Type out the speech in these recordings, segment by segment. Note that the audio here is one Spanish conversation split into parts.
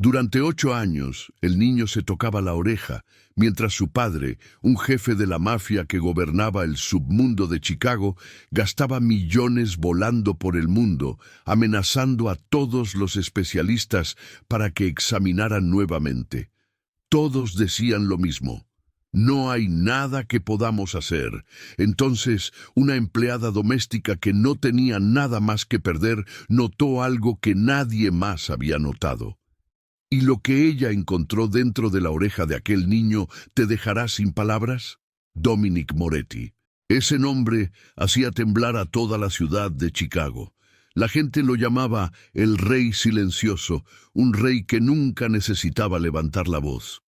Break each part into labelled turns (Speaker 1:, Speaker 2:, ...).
Speaker 1: Durante 8 años, el niño se tocaba la oreja, mientras su padre, un jefe de la mafia que gobernaba el submundo de Chicago, gastaba millones volando por el mundo, amenazando a todos los especialistas para que examinaran nuevamente. Todos decían lo mismo: no hay nada que podamos hacer. Entonces, una empleada doméstica que no tenía nada más que perder notó algo que nadie más había notado. ¿Y lo que ella encontró dentro de la oreja de aquel niño te dejará sin palabras? Dominic Moretti. Ese nombre hacía temblar a toda la ciudad de Chicago. La gente lo llamaba el Rey Silencioso, un rey que nunca necesitaba levantar la voz.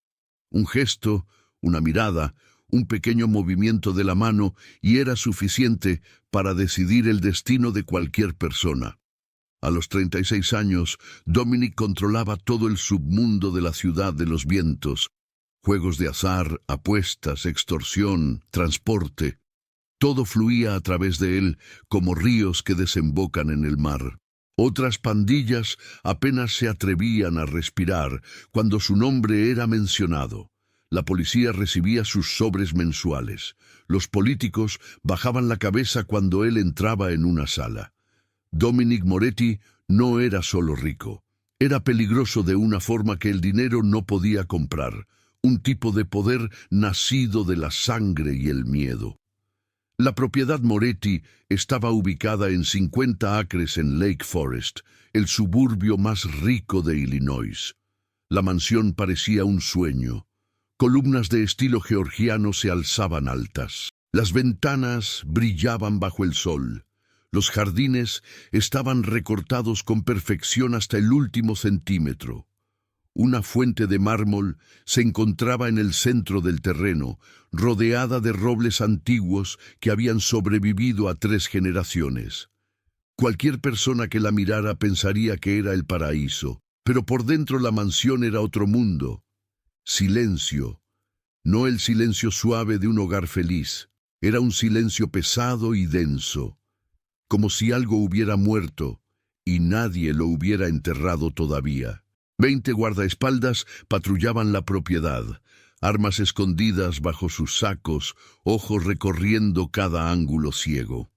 Speaker 1: Un gesto, una mirada, un pequeño movimiento de la mano y era suficiente para decidir el destino de cualquier persona. A los 36 años, Dominic controlaba todo el submundo de la ciudad de los vientos. Juegos de azar, apuestas, extorsión, transporte. Todo fluía a través de él como ríos que desembocan en el mar. Otras pandillas apenas se atrevían a respirar cuando su nombre era mencionado. La policía recibía sus sobres mensuales. Los políticos bajaban la cabeza cuando él entraba en una sala. Dominic Moretti no era solo rico. Era peligroso de una forma que el dinero no podía comprar. Un tipo de poder nacido de la sangre y el miedo. La propiedad Moretti estaba ubicada en 50 acres en Lake Forest, el suburbio más rico de Illinois. La mansión parecía un sueño. Columnas de estilo georgiano se alzaban altas. Las ventanas brillaban bajo el sol. Los jardines estaban recortados con perfección hasta el último centímetro. Una fuente de mármol se encontraba en el centro del terreno, rodeada de robles antiguos que habían sobrevivido a 3 generaciones. Cualquier persona que la mirara pensaría que era el paraíso, pero por dentro la mansión era otro mundo. Silencio. No el silencio suave de un hogar feliz. Era un silencio pesado y denso, como si algo hubiera muerto y nadie lo hubiera enterrado todavía. 20 guardaespaldas patrullaban la propiedad, armas escondidas bajo sus sacos, ojos recorriendo cada ángulo ciego.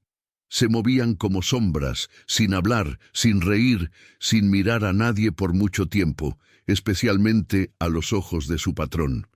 Speaker 1: Se movían como sombras, sin hablar, sin reír, sin mirar a nadie por mucho tiempo, especialmente a los ojos de su patrón.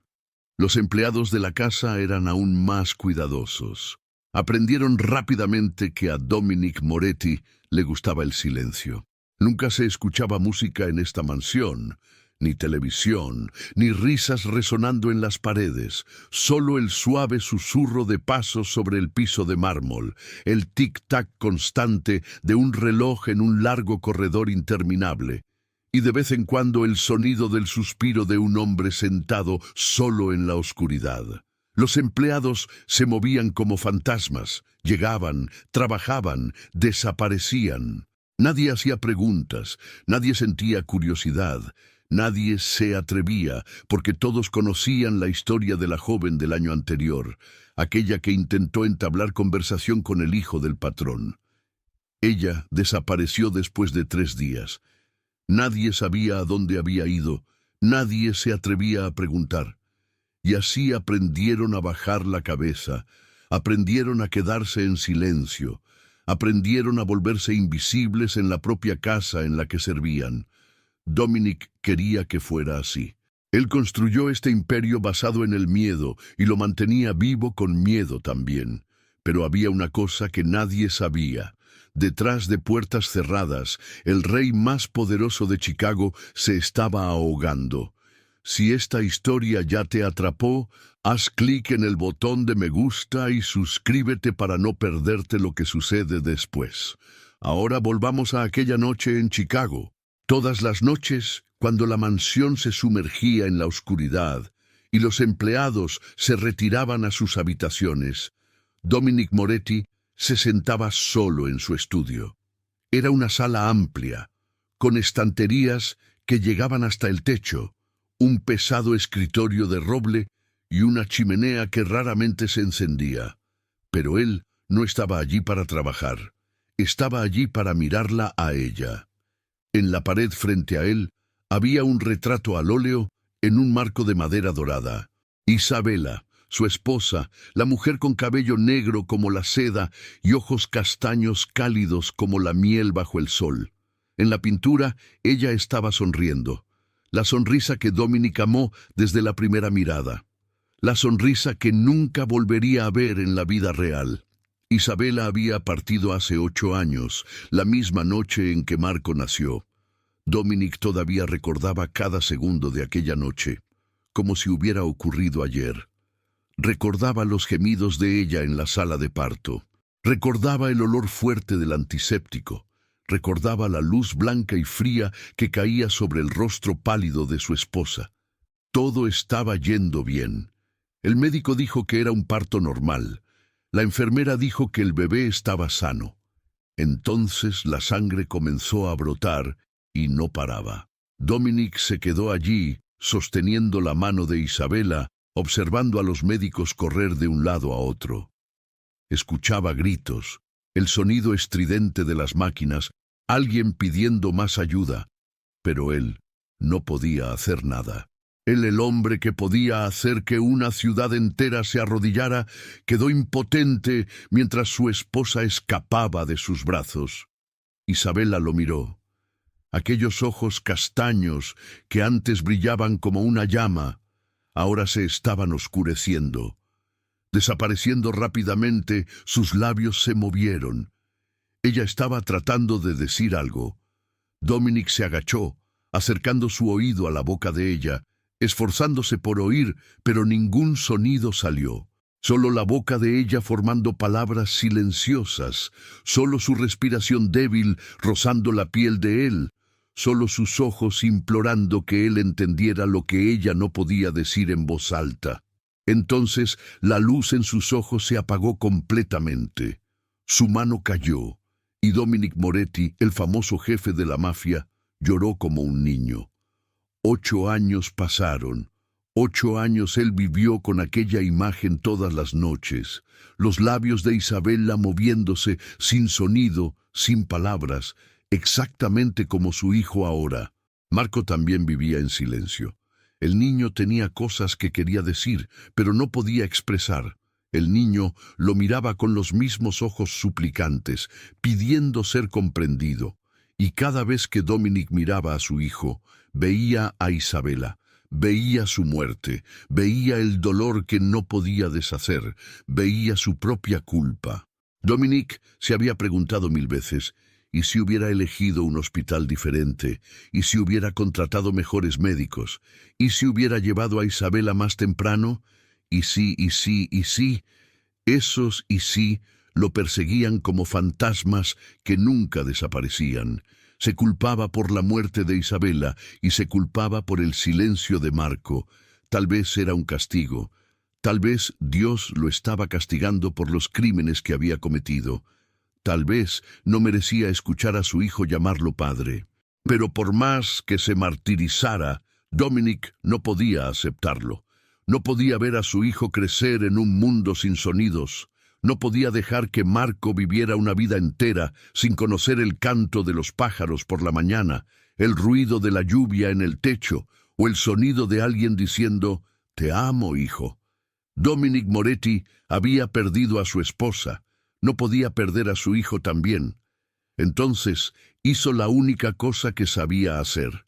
Speaker 1: Los empleados de la casa eran aún más cuidadosos. Aprendieron rápidamente que a Dominic Moretti le gustaba el silencio. Nunca se escuchaba música en esta mansión, ni televisión, ni risas resonando en las paredes, solo el suave susurro de pasos sobre el piso de mármol, el tic-tac constante de un reloj en un largo corredor interminable, y de vez en cuando el sonido del suspiro de un hombre sentado solo en la oscuridad. Los empleados se movían como fantasmas, llegaban, trabajaban, desaparecían. Nadie hacía preguntas, nadie sentía curiosidad, nadie se atrevía, porque todos conocían la historia de la joven del año anterior, aquella que intentó entablar conversación con el hijo del patrón. Ella desapareció después de 3 días. Nadie sabía a dónde había ido, nadie se atrevía a preguntar. Y así aprendieron a bajar la cabeza, aprendieron a quedarse en silencio, aprendieron a volverse invisibles en la propia casa en la que servían. Dominic quería que fuera así. Él construyó este imperio basado en el miedo y lo mantenía vivo con miedo también. Pero había una cosa que nadie sabía. Detrás de puertas cerradas, el rey más poderoso de Chicago se estaba ahogando. Si esta historia ya te atrapó, haz clic en el botón de me gusta y suscríbete para no perderte lo que sucede después. Ahora volvamos a aquella noche en Chicago. Todas las noches, cuando la mansión se sumergía en la oscuridad y los empleados se retiraban a sus habitaciones, Dominic Moretti se sentaba solo en su estudio. Era una sala amplia, con estanterías que llegaban hasta el techo, un pesado escritorio de roble y una chimenea que raramente se encendía. Pero él no estaba allí para trabajar, estaba allí para mirarla a ella. En la pared frente a él Había un retrato al óleo en un marco de madera dorada. Isabela, su esposa, la mujer con cabello negro como la seda y ojos castaños cálidos como la miel bajo el sol. En la pintura, ella estaba sonriendo. La sonrisa que Dominic amó desde la primera mirada. La sonrisa que nunca volvería a ver en la vida real. Isabela había partido hace 8 años, la misma noche en que Marco nació. Dominic todavía recordaba cada segundo de aquella noche, como si hubiera ocurrido ayer. Recordaba los gemidos de ella en la sala de parto. Recordaba el olor fuerte del antiséptico. Recordaba la luz blanca y fría que caía sobre el rostro pálido de su esposa. Todo estaba yendo bien. El médico dijo que era un parto normal. La enfermera dijo que el bebé estaba sano. Entonces la sangre comenzó a brotar y no paraba. Dominic se quedó allí, sosteniendo la mano de Isabela, observando a los médicos correr de un lado a otro. Escuchaba gritos, el sonido estridente de las máquinas, alguien pidiendo más ayuda, pero él no podía hacer nada. Él, el hombre que podía hacer que una ciudad entera se arrodillara, quedó impotente mientras su esposa escapaba de sus brazos. Isabela lo miró. Aquellos ojos castaños que antes brillaban como una llama, ahora se estaban oscureciendo. Desapareciendo rápidamente, sus labios se movieron. Ella estaba tratando de decir algo. Dominic se agachó, acercando su oído a la boca de ella, esforzándose por oír, pero ningún sonido salió. Solo la boca de ella formando palabras silenciosas, solo su respiración débil rozando la piel de él, solo sus ojos implorando que él entendiera lo que ella no podía decir en voz alta. Entonces la luz en sus ojos se apagó completamente. Su mano cayó, y Dominic Moretti, el famoso jefe de la mafia, lloró como un niño. 8 años pasaron. 8 años él vivió con aquella imagen todas las noches, los labios de Isabela moviéndose sin sonido, sin palabras, exactamente como su hijo ahora. Marco también vivía en silencio. El niño tenía cosas que quería decir, pero no podía expresar. El niño lo miraba con los mismos ojos suplicantes, pidiendo ser comprendido. Y cada vez que Dominic miraba a su hijo, veía a Isabela, veía su muerte, veía el dolor que no podía deshacer, veía su propia culpa. Dominic se había preguntado 1000 veces, ¿y si hubiera elegido un hospital diferente? ¿Y si hubiera contratado mejores médicos? ¿Y si hubiera llevado a Isabela más temprano? ¿Y sí, y sí, y sí? Esos y sí lo perseguían como fantasmas que nunca desaparecían. Se culpaba por la muerte de Isabela y se culpaba por el silencio de Marco. Tal vez era un castigo. Tal vez Dios lo estaba castigando por los crímenes que había cometido. Tal vez no merecía escuchar a su hijo llamarlo padre. Pero por más que se martirizara, Dominic no podía aceptarlo. No podía ver a su hijo crecer en un mundo sin sonidos. No podía dejar que Marco viviera una vida entera sin conocer el canto de los pájaros por la mañana, el ruido de la lluvia en el techo o el sonido de alguien diciendo, «Te amo, hijo». Dominic Moretti había perdido a su esposa. No podía perder a su hijo también. Entonces hizo la única cosa que sabía hacer.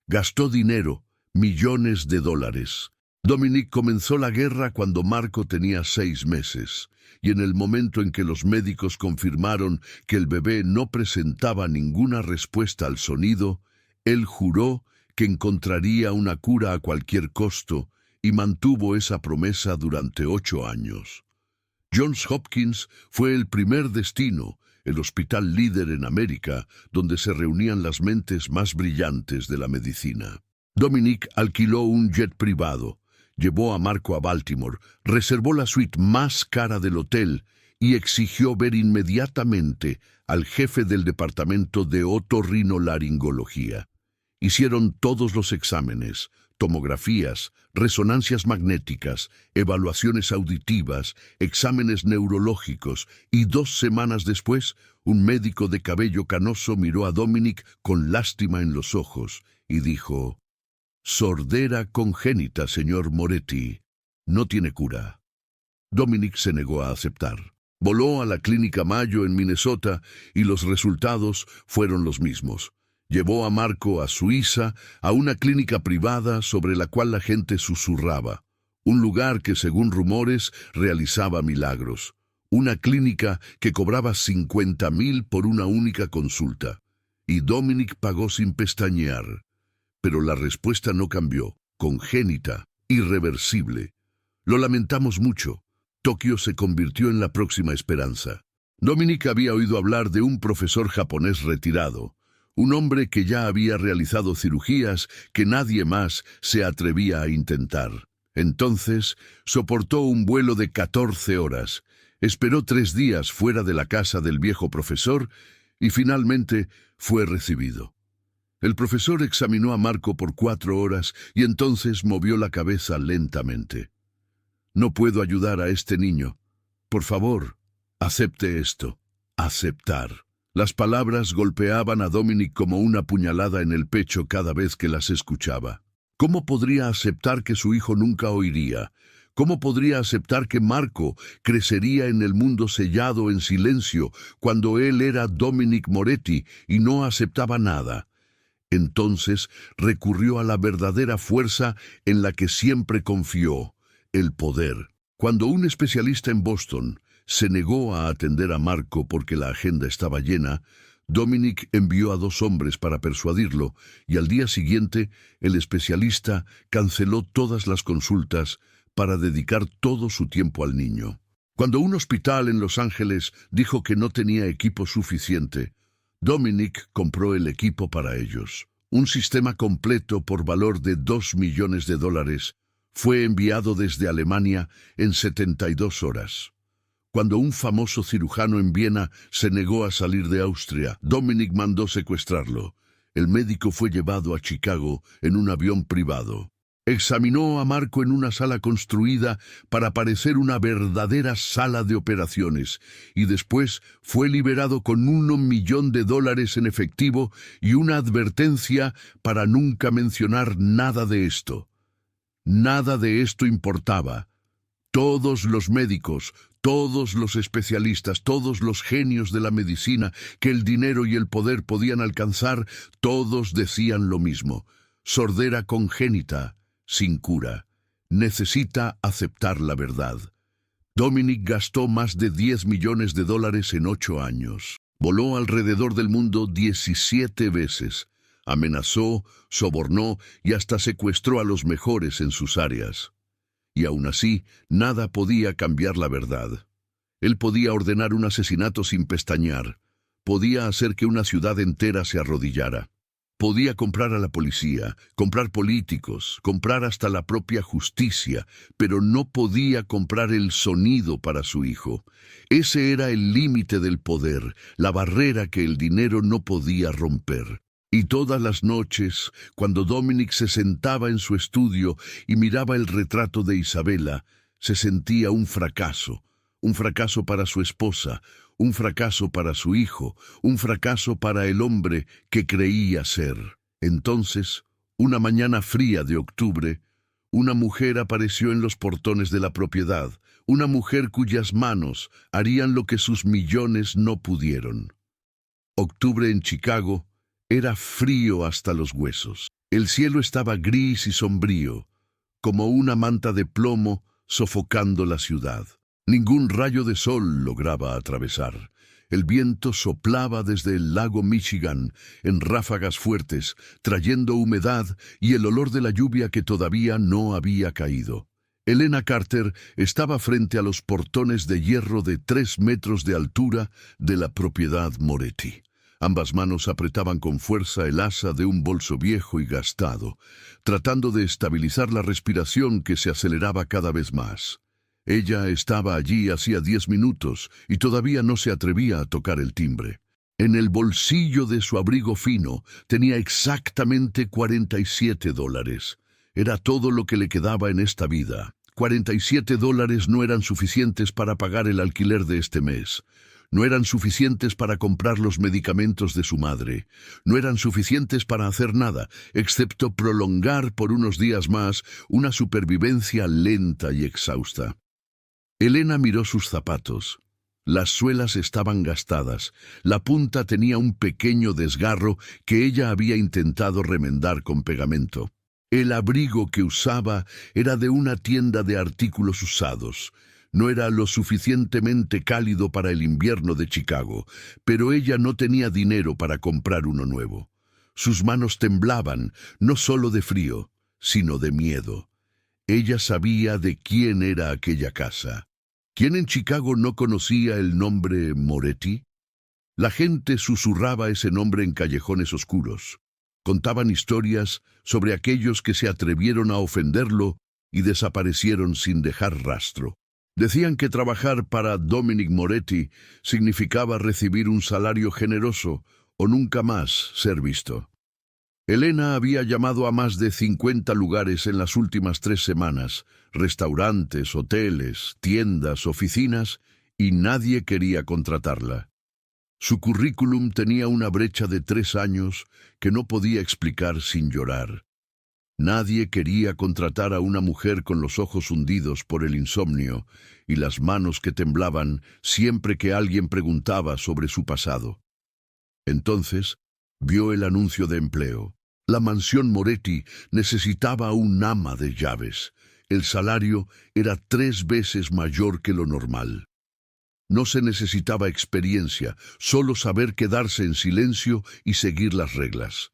Speaker 1: Gastó dinero, millones de dólares. Dominic comenzó la guerra cuando Marco tenía 6 meses, y en el momento en que los médicos confirmaron que el bebé no presentaba ninguna respuesta al sonido, él juró que encontraría una cura a cualquier costo y mantuvo esa promesa durante 8 años. Johns Hopkins fue el primer destino, el hospital líder en América, donde se reunían las mentes más brillantes de la medicina. Dominic alquiló un jet privado, llevó a Marco a Baltimore, reservó la suite más cara del hotel y exigió ver inmediatamente al jefe del departamento de otorrinolaringología. Hicieron todos los exámenes, tomografías, resonancias magnéticas, evaluaciones auditivas, exámenes neurológicos, y 2 semanas después, un médico de cabello canoso miró a Dominic con lástima en los ojos y dijo: «Sordera congénita, señor Moretti. No tiene cura». Dominic se negó a aceptar. Voló a la Clínica Mayo en Minnesota y los resultados fueron los mismos. Llevó a Marco a Suiza, a una clínica privada sobre la cual la gente susurraba. Un lugar que, según rumores, realizaba milagros. Una clínica que cobraba 50,000 por una única consulta. Y Dominic pagó sin pestañear. Pero la respuesta no cambió. Congénita, irreversible. Lo lamentamos mucho. Tokio se convirtió en la próxima esperanza. Dominic había oído hablar de un profesor japonés retirado. Un hombre que ya había realizado cirugías que nadie más se atrevía a intentar. Entonces, soportó un vuelo de 14 horas, esperó 3 días fuera de la casa del viejo profesor y finalmente fue recibido. El profesor examinó a Marco por 4 horas y entonces movió la cabeza lentamente. «No puedo ayudar a este niño. Por favor, acepte esto». Aceptar. Las palabras golpeaban a Dominic como una puñalada en el pecho cada vez que las escuchaba. ¿Cómo podría aceptar que su hijo nunca oiría? ¿Cómo podría aceptar que Marco crecería en el mundo sellado en silencio cuando él era Dominic Moretti y no aceptaba nada? Entonces recurrió a la verdadera fuerza en la que siempre confió: el poder. Cuando un especialista en Boston se negó a atender a Marco porque la agenda estaba llena, Dominic envió a 2 hombres para persuadirlo, y al día siguiente el especialista canceló todas las consultas para dedicar todo su tiempo al niño. Cuando un hospital en Los Ángeles dijo que no tenía equipo suficiente, Dominic compró el equipo para ellos. Un sistema completo por valor de $2 millones fue enviado desde Alemania en 72 horas. Cuando un famoso cirujano en Viena se negó a salir de Austria, Dominic mandó secuestrarlo. El médico fue llevado a Chicago en un avión privado. Examinó a Marco en una sala construida para parecer una verdadera sala de operaciones y después fue liberado con $1 millón en efectivo y una advertencia para nunca mencionar nada de esto. Nada de esto importaba. Todos los médicos, todos los especialistas, todos los genios de la medicina que el dinero y el poder podían alcanzar, todos decían lo mismo: sordera congénita, sin cura. Necesita aceptar la verdad. Dominic gastó más de $10 millones en 8 años. Voló alrededor del mundo 17 veces. Amenazó, sobornó y hasta secuestró a los mejores en sus áreas. Y aún así, nada podía cambiar la verdad. Él podía ordenar un asesinato sin pestañear. Podía hacer que una ciudad entera se arrodillara. Podía comprar a la policía, comprar políticos, comprar hasta la propia justicia, pero no podía comprar el sonido para su hijo. Ese era el límite del poder, la barrera que el dinero no podía romper. Y todas las noches, cuando Dominic se sentaba en su estudio y miraba el retrato de Isabella, se sentía un fracaso para su esposa, un fracaso para su hijo, un fracaso para el hombre que creía ser. Entonces, una mañana fría de octubre, una mujer apareció en los portones de la propiedad, una mujer cuyas manos harían lo que sus millones no pudieron. Octubre en Chicago era frío hasta los huesos. El cielo estaba gris y sombrío, como una manta de plomo sofocando la ciudad. Ningún rayo de sol lograba atravesar. El viento soplaba desde el lago Michigan en ráfagas fuertes, trayendo humedad y el olor de la lluvia que todavía no había caído. Helena Carter estaba frente a los portones de hierro de 3 metros de altura de la propiedad Moretti. Ambas manos apretaban con fuerza el asa de un bolso viejo y gastado, tratando de estabilizar la respiración que se aceleraba cada vez más. Ella estaba allí hacía 10 minutos y todavía no se atrevía a tocar el timbre. En el bolsillo de su abrigo fino tenía exactamente $47. Era todo lo que le quedaba en esta vida. $47 no eran suficientes para pagar el alquiler de este mes. No eran suficientes para comprar los medicamentos de su madre. No eran suficientes para hacer nada, excepto prolongar por unos días más una supervivencia lenta y exhausta. Elena miró sus zapatos. Las suelas estaban gastadas. La punta tenía un pequeño desgarro que ella había intentado remendar con pegamento. El abrigo que usaba era de una tienda de artículos usados. No era lo suficientemente cálido para el invierno de Chicago, pero ella no tenía dinero para comprar uno nuevo. Sus manos temblaban, no solo de frío, sino de miedo. Ella sabía de quién era aquella casa. ¿Quién en Chicago no conocía el nombre Moretti? La gente susurraba ese nombre en callejones oscuros. Contaban historias sobre aquellos que se atrevieron a ofenderlo y desaparecieron sin dejar rastro. Decían que trabajar para Dominic Moretti significaba recibir un salario generoso o nunca más ser visto. Elena había llamado a más de 50 lugares en las últimas 3 semanas, restaurantes, hoteles, tiendas, oficinas, y nadie quería contratarla. Su currículum tenía una brecha de 3 años que no podía explicar sin llorar. Nadie quería contratar a una mujer con los ojos hundidos por el insomnio y las manos que temblaban siempre que alguien preguntaba sobre su pasado. Entonces, vio el anuncio de empleo. La mansión Moretti necesitaba un ama de llaves. El salario era 3 veces mayor que lo normal. No se necesitaba experiencia, solo saber quedarse en silencio y seguir las reglas.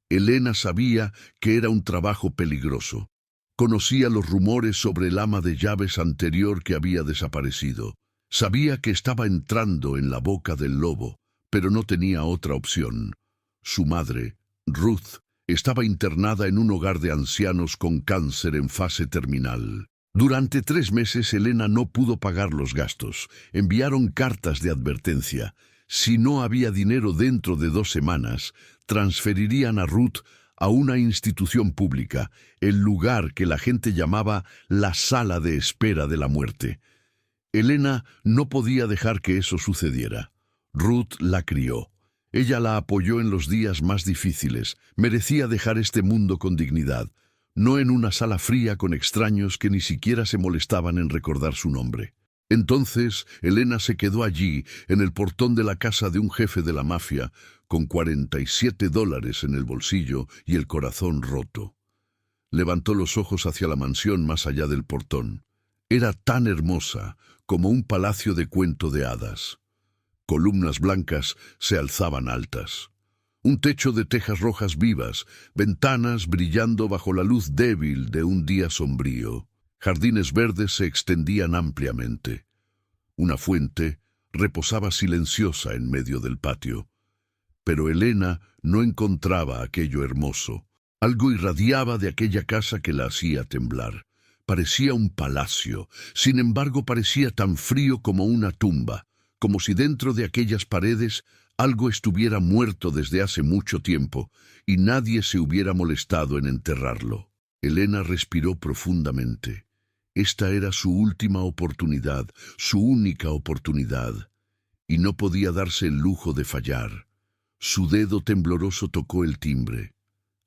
Speaker 1: Elena sabía que era un trabajo peligroso. Conocía los rumores sobre el ama de llaves anterior que había desaparecido. Sabía que estaba entrando en la boca del lobo, pero no tenía otra opción. Su madre, Ruth, estaba internada en un hogar de ancianos con cáncer en fase terminal. Durante 3 meses Elena no pudo pagar los gastos. Enviaron cartas de advertencia. Si no había dinero dentro de 2 semanas, transferirían a Ruth a una institución pública, el lugar que la gente llamaba la sala de espera de la muerte. Elena no podía dejar que eso sucediera. Ruth la crió. Ella la apoyó en los días más difíciles. Merecía dejar este mundo con dignidad, no en una sala fría con extraños que ni siquiera se molestaban en recordar su nombre. Entonces, Elena se quedó allí, en el portón de la casa de un jefe de la mafia, con $47 en el bolsillo y el corazón roto. Levantó los ojos hacia la mansión más allá del portón. Era tan hermosa como un palacio de cuento de hadas. Columnas blancas se alzaban altas. Un techo de tejas rojas vivas, ventanas brillando bajo la luz débil de un día sombrío. Jardines verdes se extendían ampliamente. Una fuente reposaba silenciosa en medio del patio. Pero Elena no encontraba aquello hermoso. Algo irradiaba de aquella casa que la hacía temblar. Parecía un palacio, sin embargo parecía tan frío como una tumba, como si dentro de aquellas paredes algo estuviera muerto desde hace mucho tiempo y nadie se hubiera molestado en enterrarlo. Elena respiró profundamente. Esta era su última oportunidad, su única oportunidad, y no podía darse el lujo de fallar. Su dedo tembloroso tocó el timbre.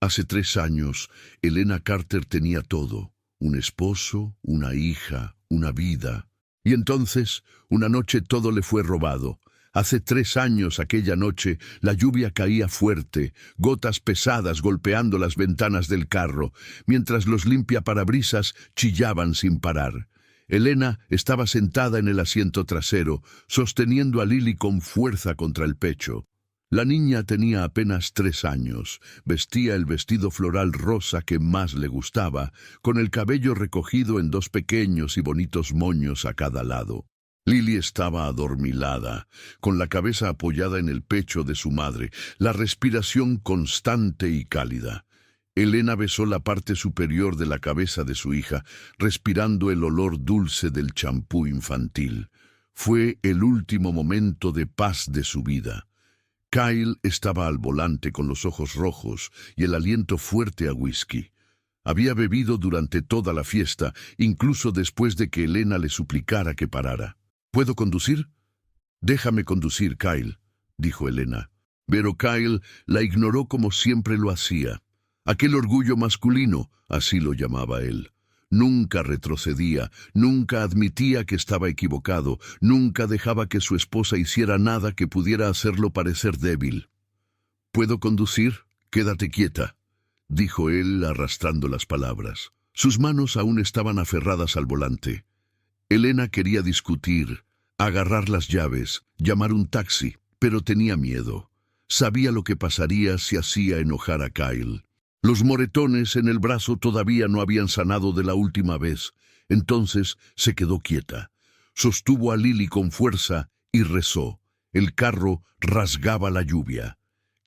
Speaker 1: Hace 3 años, Elena Carter tenía todo: un esposo, una hija, una vida. Y entonces, una noche todo le fue robado. Hace 3 años aquella noche la lluvia caía fuerte, gotas pesadas golpeando las ventanas del carro, mientras los limpiaparabrisas chillaban sin parar. Elena estaba sentada en el asiento trasero, sosteniendo a Lily con fuerza contra el pecho. La niña tenía apenas 3 años, vestía el vestido floral rosa que más le gustaba, con el cabello recogido en 2 pequeños y bonitos moños a cada lado. Lily estaba adormilada, con la cabeza apoyada en el pecho de su madre, la respiración constante y cálida. Elena besó la parte superior de la cabeza de su hija, respirando el olor dulce del champú infantil. Fue el último momento de paz de su vida. Kyle estaba al volante con los ojos rojos y el aliento fuerte a whisky. Había bebido durante toda la fiesta, incluso después de que Elena le suplicara que parara. ¿Puedo conducir? Déjame conducir, Kyle, dijo Elena. Pero Kyle la ignoró como siempre lo hacía. Aquel orgullo masculino, así lo llamaba él. Nunca retrocedía, nunca admitía que estaba equivocado, nunca dejaba que su esposa hiciera nada que pudiera hacerlo parecer débil. ¿Puedo conducir? Quédate quieta, dijo él arrastrando las palabras. Sus manos aún estaban aferradas al volante. Elena quería discutir, agarrar las llaves, llamar un taxi, pero tenía miedo. Sabía lo que pasaría si hacía enojar a Kyle. Los moretones en el brazo todavía no habían sanado de la última vez. Entonces se quedó quieta. Sostuvo a Lily con fuerza y rezó. El carro rasgaba la lluvia.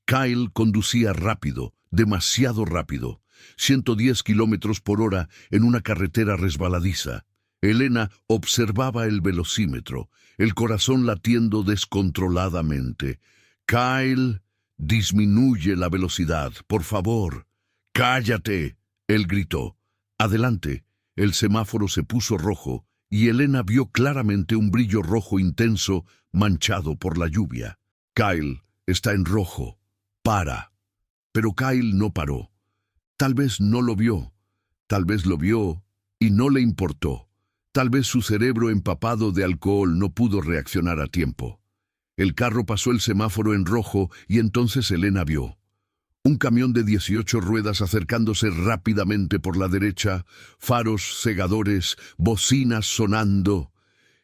Speaker 1: Kyle conducía rápido, demasiado rápido. 110 kilómetros por hora en una carretera resbaladiza. Elena observaba el velocímetro, el corazón latiendo descontroladamente. Kyle, disminuye la velocidad, por favor. ¡Cállate!, él gritó. Adelante, el semáforo se puso rojo y Elena vio claramente un brillo rojo intenso manchado por la lluvia. Kyle, está en rojo. Para. Pero Kyle no paró. Tal vez no lo vio. Tal vez lo vio y no le importó. Tal vez su cerebro empapado de alcohol no pudo reaccionar a tiempo. El carro pasó el semáforo en rojo y entonces Elena vio un camión de 18 ruedas acercándose rápidamente por la derecha, faros cegadores, bocinas sonando.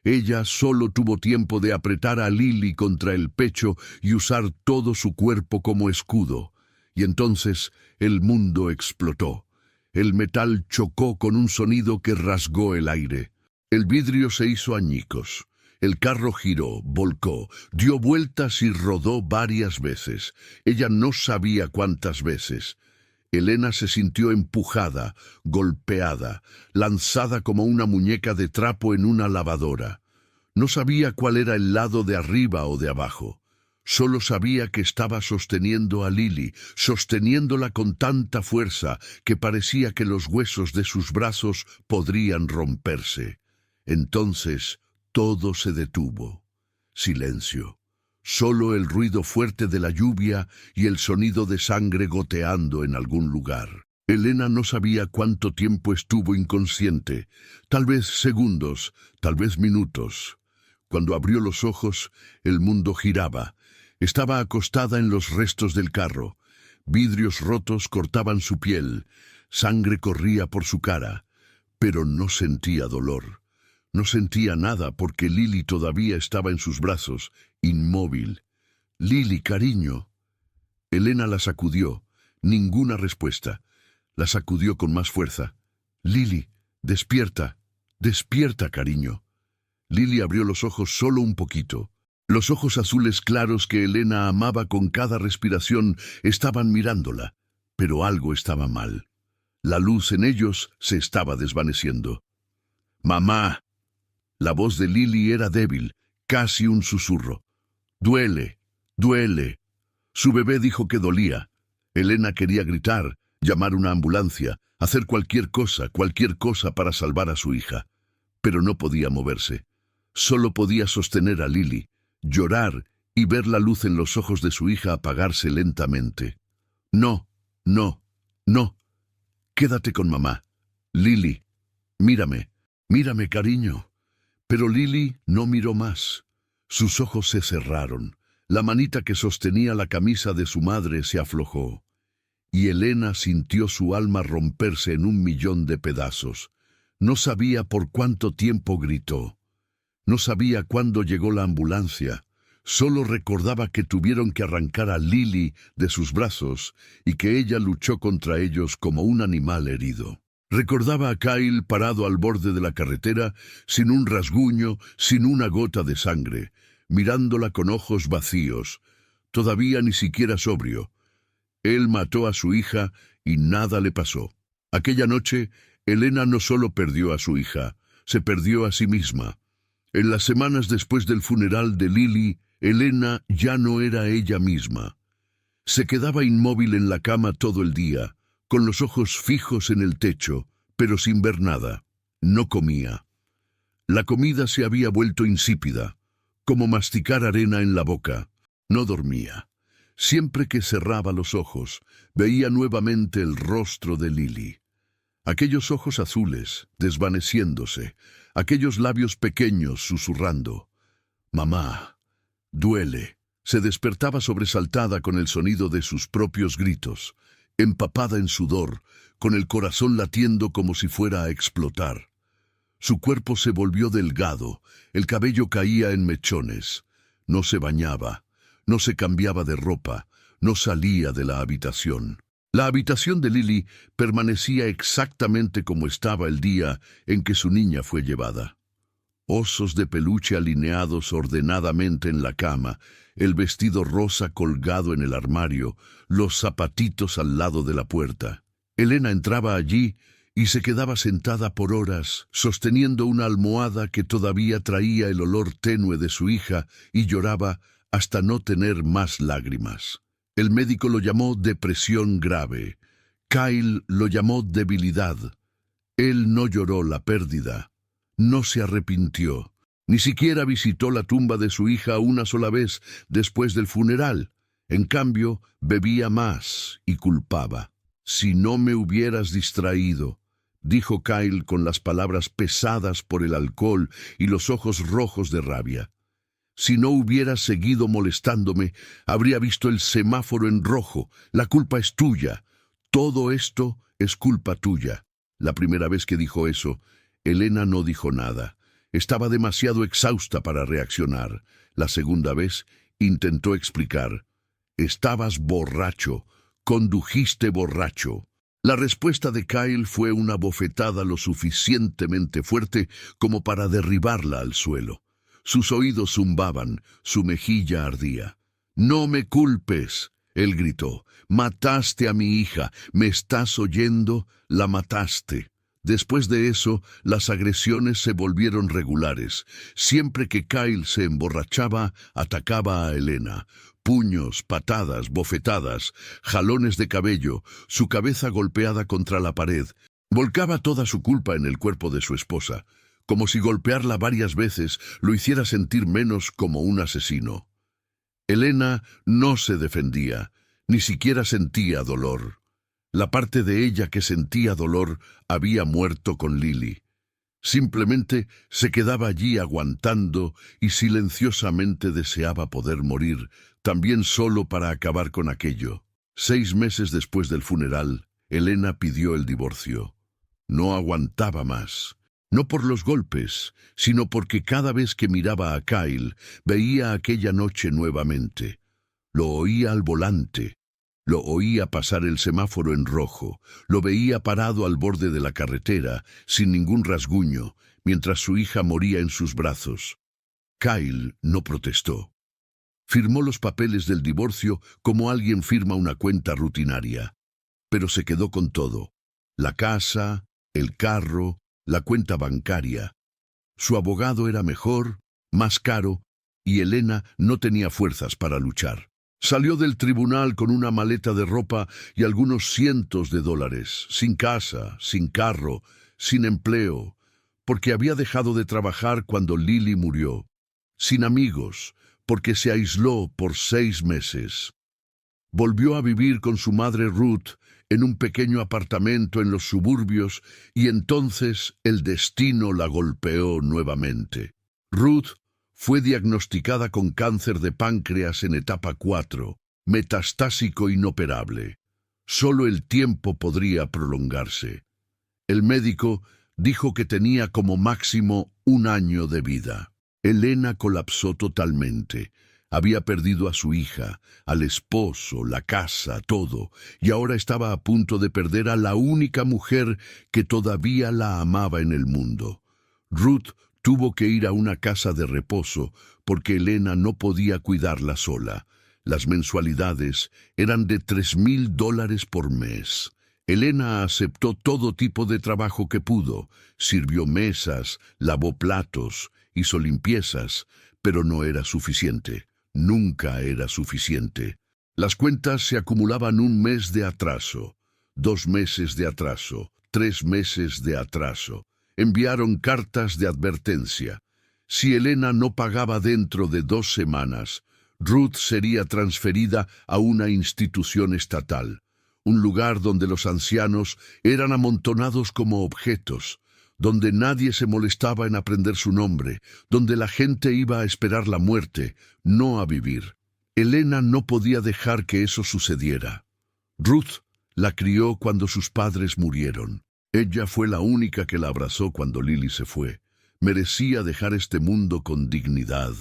Speaker 1: Ella solo tuvo tiempo de apretar a Lily contra el pecho y usar todo su cuerpo como escudo. Y entonces el mundo explotó. El metal chocó con un sonido que rasgó el aire. El vidrio se hizo añicos. El carro giró, volcó, dio vueltas y rodó varias veces. Ella no sabía cuántas veces. Elena se sintió empujada, golpeada, lanzada como una muñeca de trapo en una lavadora. No sabía cuál era el lado de arriba o de abajo. Solo sabía que estaba sosteniendo a Lily, sosteniéndola con tanta fuerza que parecía que los huesos de sus brazos podrían romperse. Entonces todo se detuvo. Silencio. Solo el ruido fuerte de la lluvia y el sonido de sangre goteando en algún lugar. Elena no sabía cuánto tiempo estuvo inconsciente. Tal vez segundos, tal vez minutos. Cuando abrió los ojos, el mundo giraba. Estaba acostada en los restos del carro. Vidrios rotos cortaban su piel. Sangre corría por su cara. Pero no sentía dolor. No sentía nada porque Lily todavía estaba en sus brazos, inmóvil. «Lily, cariño». Elena la sacudió. Ninguna respuesta. La sacudió con más fuerza. «Lily, despierta. Despierta, cariño». Lily abrió los ojos solo un poquito. Los ojos azules claros que Elena amaba con cada respiración estaban mirándola. Pero algo estaba mal. La luz en ellos se estaba desvaneciendo. «Mamá». La voz de Lily era débil, casi un susurro. «Duele, duele». Su bebé dijo que dolía. Elena quería gritar, llamar una ambulancia, hacer cualquier cosa para salvar a su hija. Pero no podía moverse. Solo podía sostener a Lily, llorar y ver la luz en los ojos de su hija apagarse lentamente. «No, no, no. Quédate con mamá. Lily, mírame, mírame, cariño». Pero Lily no miró más. Sus ojos se cerraron. La manita que sostenía la camisa de su madre se aflojó. Y Elena sintió su alma romperse en 1.000.000 de pedazos. No sabía por cuánto tiempo gritó. No sabía cuándo llegó la ambulancia. Solo recordaba que tuvieron que arrancar a Lily de sus brazos y que ella luchó contra ellos como un animal herido. Recordaba a Kyle parado al borde de la carretera, sin un rasguño, sin una gota de sangre, mirándola con ojos vacíos, todavía ni siquiera sobrio. Él mató a su hija y nada le pasó. Aquella noche, Elena no solo perdió a su hija, se perdió a sí misma. En las semanas después del funeral de Lily, Elena ya no era ella misma. Se quedaba inmóvil en la cama todo el día, con los ojos fijos en el techo, pero sin ver nada. No comía. La comida se había vuelto insípida, como masticar arena en la boca. No dormía. Siempre que cerraba los ojos, veía nuevamente el rostro de Lily. Aquellos ojos azules, desvaneciéndose, aquellos labios pequeños susurrando. «Mamá, duele». Se despertaba sobresaltada con el sonido de sus propios gritos, empapada en sudor, con el corazón latiendo como si fuera a explotar. Su cuerpo se volvió delgado, el cabello caía en mechones. No se bañaba, no se cambiaba de ropa, no salía de la habitación. La habitación de Lily permanecía exactamente como estaba el día en que su niña fue llevada. Osos de peluche alineados ordenadamente en la cama, el vestido rosa colgado en el armario, los zapatitos al lado de la puerta. Elena entraba allí y se quedaba sentada por horas, sosteniendo una almohada que todavía traía el olor tenue de su hija, y lloraba hasta no tener más lágrimas. El médico lo llamó depresión grave. Kyle lo llamó debilidad. Él no lloró la pérdida. No se arrepintió. Ni siquiera visitó la tumba de su hija una sola vez después del funeral. En cambio, bebía más y culpaba. «Si no me hubieras distraído», dijo Kyle con las palabras pesadas por el alcohol y los ojos rojos de rabia. «Si no hubieras seguido molestándome, habría visto el semáforo en rojo. La culpa es tuya. Todo esto es culpa tuya». La primera vez que dijo eso, Elena no dijo nada. Estaba demasiado exhausta para reaccionar. La segunda vez intentó explicar. «Estabas borracho. Condujiste borracho». La respuesta de Kyle fue una bofetada lo suficientemente fuerte como para derribarla al suelo. Sus oídos zumbaban, su mejilla ardía. «No me culpes», él gritó. «Mataste a mi hija. ¿Me estás oyendo? La mataste». Después de eso, las agresiones se volvieron regulares. Siempre que Kyle se emborrachaba, atacaba a Elena. Puños, patadas, bofetadas, jalones de cabello, su cabeza golpeada contra la pared. Volcaba toda su culpa en el cuerpo de su esposa, como si golpearla varias veces lo hiciera sentir menos como un asesino. Elena no se defendía, ni siquiera sentía dolor. La parte de ella que sentía dolor había muerto con Lily. Simplemente se quedaba allí aguantando y silenciosamente deseaba poder morir, también solo para acabar con aquello. 6 meses después del funeral, Elena pidió el divorcio. No aguantaba más. No por los golpes, sino porque cada vez que miraba a Kyle, veía aquella noche nuevamente. Lo oía al volante. Lo oía pasar el semáforo en rojo, lo veía parado al borde de la carretera, sin ningún rasguño, mientras su hija moría en sus brazos. Kyle no protestó. Firmó los papeles del divorcio como alguien firma una cuenta rutinaria, pero se quedó con todo: la casa, el carro, la cuenta bancaria. Su abogado era mejor, más caro, y Elena no tenía fuerzas para luchar. Salió del tribunal con una maleta de ropa y algunos cientos de dólares, sin casa, sin carro, sin empleo, porque había dejado de trabajar cuando Lily murió, sin amigos, porque se aisló por 6 meses. Volvió a vivir con su madre Ruth en un pequeño apartamento en los suburbios, y entonces el destino la golpeó nuevamente. Ruth fue diagnosticada con cáncer de páncreas en etapa 4, metastásico inoperable. Solo el tiempo podría prolongarse. El médico dijo que tenía como máximo 1 año de vida. Elena colapsó totalmente. Había perdido a su hija, al esposo, la casa, todo, y ahora estaba a punto de perder a la única mujer que todavía la amaba en el mundo. Ruth tuvo que ir a una casa de reposo porque Elena no podía cuidarla sola. Las mensualidades eran de $3,000 por mes. Elena aceptó todo tipo de trabajo que pudo. Sirvió mesas, lavó platos, hizo limpiezas, pero no era suficiente. Nunca era suficiente. Las cuentas se acumulaban: 1 mes de atraso, 2 meses de atraso, 3 meses de atraso. Enviaron cartas de advertencia. Si Elena no pagaba dentro de 2 semanas, Ruth sería transferida a una institución estatal, un lugar donde los ancianos eran amontonados como objetos, donde nadie se molestaba en aprender su nombre, donde la gente iba a esperar la muerte, no a vivir. Elena no podía dejar que eso sucediera. Ruth la crió cuando sus padres murieron. Ella fue la única que la abrazó cuando Lily se fue. Merecía dejar este mundo con dignidad.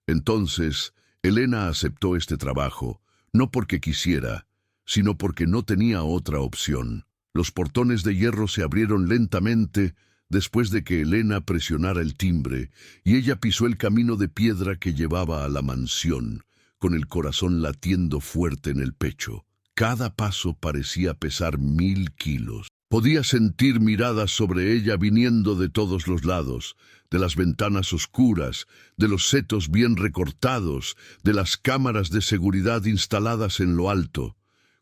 Speaker 1: Entonces, Elena aceptó este trabajo, no porque quisiera, sino porque no tenía otra opción. Los portones de hierro se abrieron lentamente después de que Elena presionara el timbre, y ella pisó el camino de piedra que llevaba a la mansión, con el corazón latiendo fuerte en el pecho. Cada paso parecía pesar 1000 kilos. Podía sentir miradas sobre ella viniendo de todos los lados, de las ventanas oscuras, de los setos bien recortados, de las cámaras de seguridad instaladas en lo alto.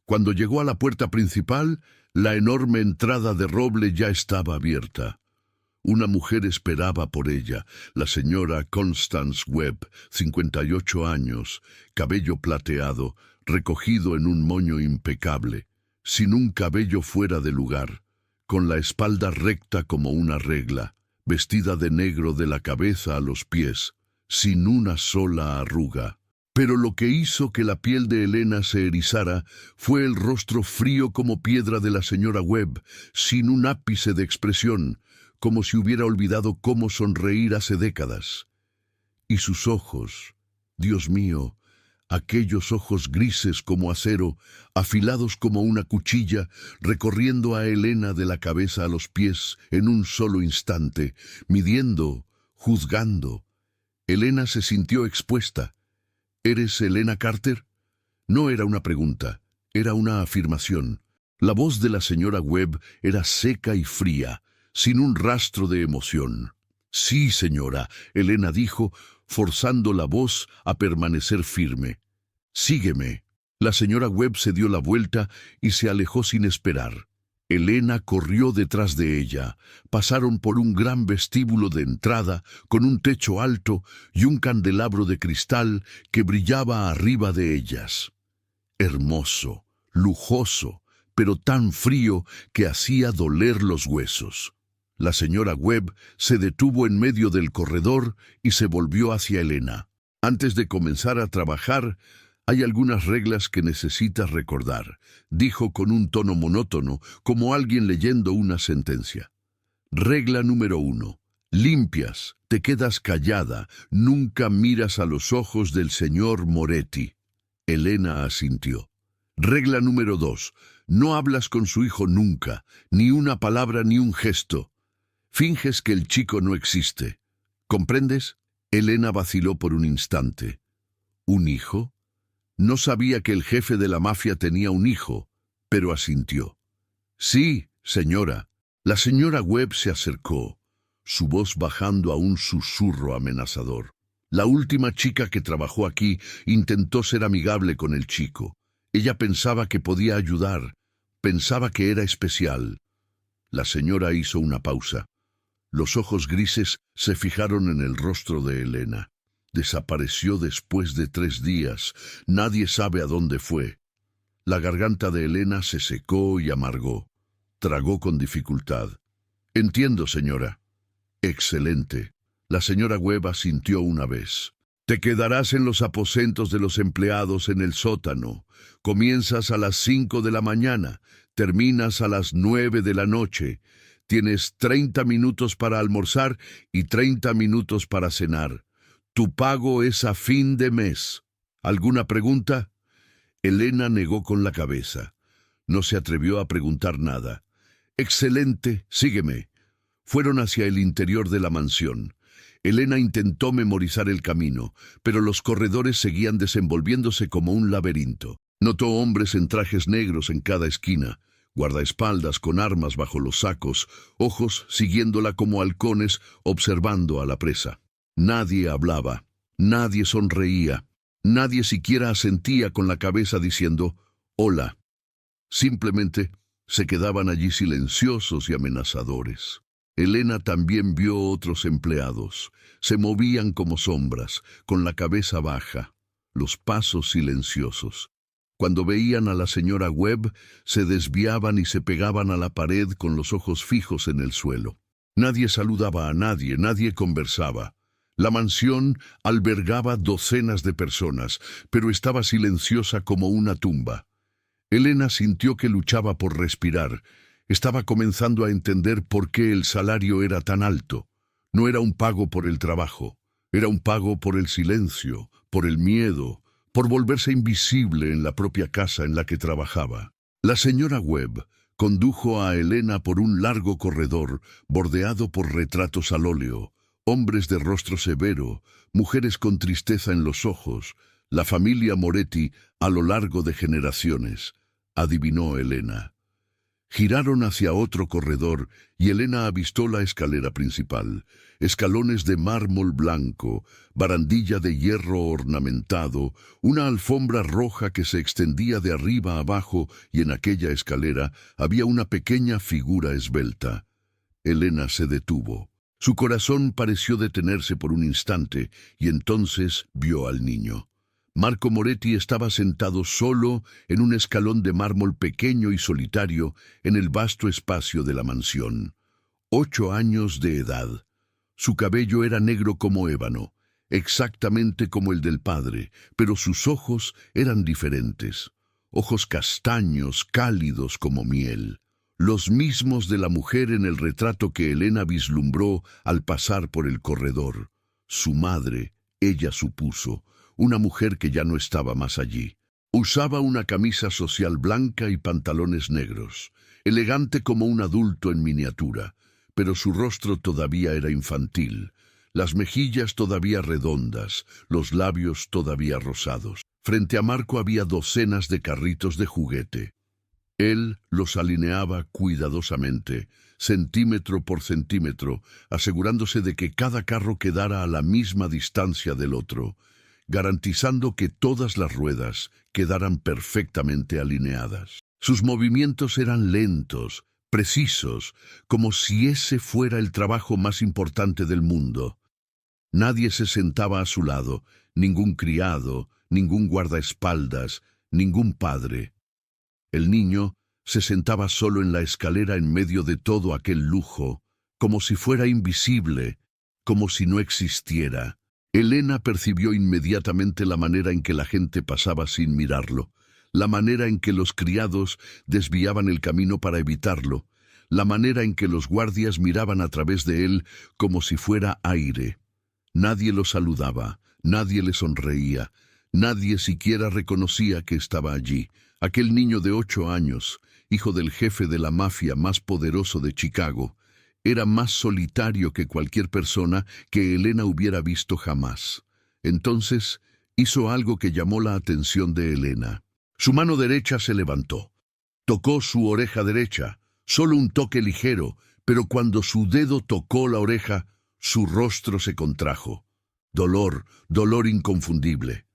Speaker 1: Cuando llegó a la puerta principal, la enorme entrada de roble ya estaba abierta. Una mujer esperaba por ella, la señora Constance Webb, 58 años, cabello plateado, recogido en un moño impecable, sin un cabello fuera de lugar, con la espalda recta como una regla, vestida de negro de la cabeza a los pies, sin una sola arruga. Pero lo que hizo que la piel de Elena se erizara fue el rostro frío como piedra de la señora Webb, sin un ápice de expresión, como si hubiera olvidado cómo sonreír hace décadas. Y sus ojos, Dios mío, aquellos ojos grises como acero, afilados como una cuchilla, recorriendo a Elena de la cabeza a los pies en un solo instante, midiendo, juzgando. Elena se sintió expuesta. ¿Eres Elena Carter? No era una pregunta, era una afirmación. La voz de la señora Webb era seca y fría, sin un rastro de emoción. Sí, señora, Elena dijo, forzando la voz a permanecer firme. Sígueme. La señora Webb se dio la vuelta y se alejó sin esperar. Elena corrió detrás de ella. Pasaron por un gran vestíbulo de entrada, con un techo alto y un candelabro de cristal que brillaba arriba de ellas. Hermoso, lujoso, pero tan frío que hacía doler los huesos. La señora Webb se detuvo en medio del corredor y se volvió hacia Elena. Antes de comenzar a trabajar, hay algunas reglas que necesitas recordar, dijo con un tono monótono, como alguien leyendo una sentencia. Regla número 1. Limpias, te quedas callada, nunca miras a los ojos del señor Moretti. Elena asintió. Regla número 2. No hablas con su hijo nunca, ni una palabra ni un gesto. Finges que el chico no existe. ¿Comprendes? Elena vaciló por un instante. ¿Un hijo? No sabía que el jefe de la mafia tenía un hijo, pero asintió. Sí, señora. La señora Webb se acercó, su voz bajando a un susurro amenazador. La última chica que trabajó aquí intentó ser amigable con el chico. Ella pensaba que podía ayudar, pensaba que era especial. La señora hizo una pausa. Los ojos grises se fijaron en el rostro de Elena. Desapareció después de 3 días. Nadie sabe a dónde fue. La garganta de Elena se secó y amargó. Tragó con dificultad. Entiendo, señora. Excelente. La señora Webb asintió una vez. Te quedarás en los aposentos de los empleados en el sótano. Comienzas a las 5 de la mañana. Terminas a las 9 de la noche. Tienes 30 minutos para almorzar y 30 minutos para cenar. Tu pago es a fin de mes. ¿Alguna pregunta? Elena negó con la cabeza. No se atrevió a preguntar nada. Excelente, sígueme. Fueron hacia el interior de la mansión. Elena intentó memorizar el camino, pero los corredores seguían desenvolviéndose como un laberinto. Notó hombres en trajes negros en cada esquina, guardaespaldas con armas bajo los sacos, ojos siguiéndola como halcones observando a la presa. Nadie hablaba, nadie sonreía. Nadie siquiera asentía con la cabeza diciendo «hola». Simplemente se quedaban allí silenciosos y amenazadores. Elena también vio otros empleados. Se movían como sombras, con la cabeza baja, los pasos silenciosos. Cuando veían a la señora Webb, se desviaban y se pegaban a la pared con los ojos fijos en el suelo. Nadie saludaba a nadie, nadie conversaba. La mansión albergaba docenas de personas, pero estaba silenciosa como una tumba. Elena sintió que luchaba por respirar. Estaba comenzando a entender por qué el salario era tan alto. No era un pago por el trabajo, era un pago por el silencio, por el miedo, por volverse invisible en la propia casa en la que trabajaba. La señora Webb condujo a Elena por un largo corredor bordeado por retratos al óleo, hombres de rostro severo, mujeres con tristeza en los ojos, la familia Moretti a lo largo de generaciones, adivinó Elena. Giraron hacia otro corredor y Elena avistó la escalera principal, escalones de mármol blanco, barandilla de hierro ornamentado, una alfombra roja que se extendía de arriba a abajo y en aquella escalera había una pequeña figura esbelta. Elena se detuvo. Su corazón pareció detenerse por un instante y entonces vio al niño. Marco Moretti estaba sentado solo en un escalón de mármol pequeño y solitario en el vasto espacio de la mansión. 8 años de edad. Su cabello era negro como ébano, exactamente como el del padre, pero sus ojos eran diferentes. Ojos castaños, cálidos como miel. Los mismos de la mujer en el retrato que Elena vislumbró al pasar por el corredor. Su madre, ella supuso, una mujer que ya no estaba más allí. Usaba una camisa social blanca y pantalones negros, elegante como un adulto en miniatura, pero su rostro todavía era infantil, las mejillas todavía redondas, los labios todavía rosados. Frente a Marco había docenas de carritos de juguete. Él los alineaba cuidadosamente, centímetro por centímetro, asegurándose de que cada carro quedara a la misma distancia del otro, garantizando que todas las ruedas quedaran perfectamente alineadas. Sus movimientos eran lentos, precisos, como si ese fuera el trabajo más importante del mundo. Nadie se sentaba a su lado, ningún criado, ningún guardaespaldas, ningún padre. El niño se sentaba solo en la escalera en medio de todo aquel lujo, como si fuera invisible, como si no existiera. Elena percibió inmediatamente la manera en que la gente pasaba sin mirarlo, la manera en que los criados desviaban el camino para evitarlo, la manera en que los guardias miraban a través de él como si fuera aire. Nadie lo saludaba, nadie le sonreía, nadie siquiera reconocía que estaba allí. Aquel niño de 8 años, hijo del jefe de la mafia más poderoso de Chicago, era más solitario que cualquier persona que Elena hubiera visto jamás. Entonces hizo algo que llamó la atención de Elena. Su mano derecha se levantó. Tocó su oreja derecha, solo un toque ligero, pero cuando su dedo tocó la oreja, su rostro se contrajo. Dolor, dolor inconfundible.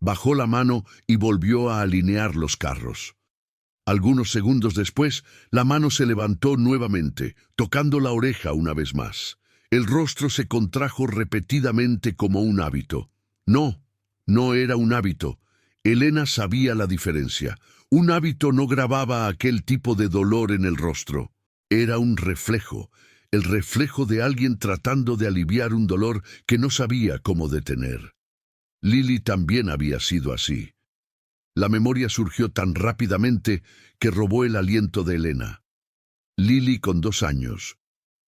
Speaker 1: Bajó la mano y volvió a alinear los carros. Algunos segundos después, la mano se levantó nuevamente, tocando la oreja una vez más. El rostro se contrajo repetidamente como un hábito. No, no era un hábito. Elena sabía la diferencia. Un hábito no grababa aquel tipo de dolor en el rostro. Era un reflejo, el reflejo de alguien tratando de aliviar un dolor que no sabía cómo detener. Lily también había sido así. La memoria surgió tan rápidamente que robó el aliento de Elena. Lily con 2 años,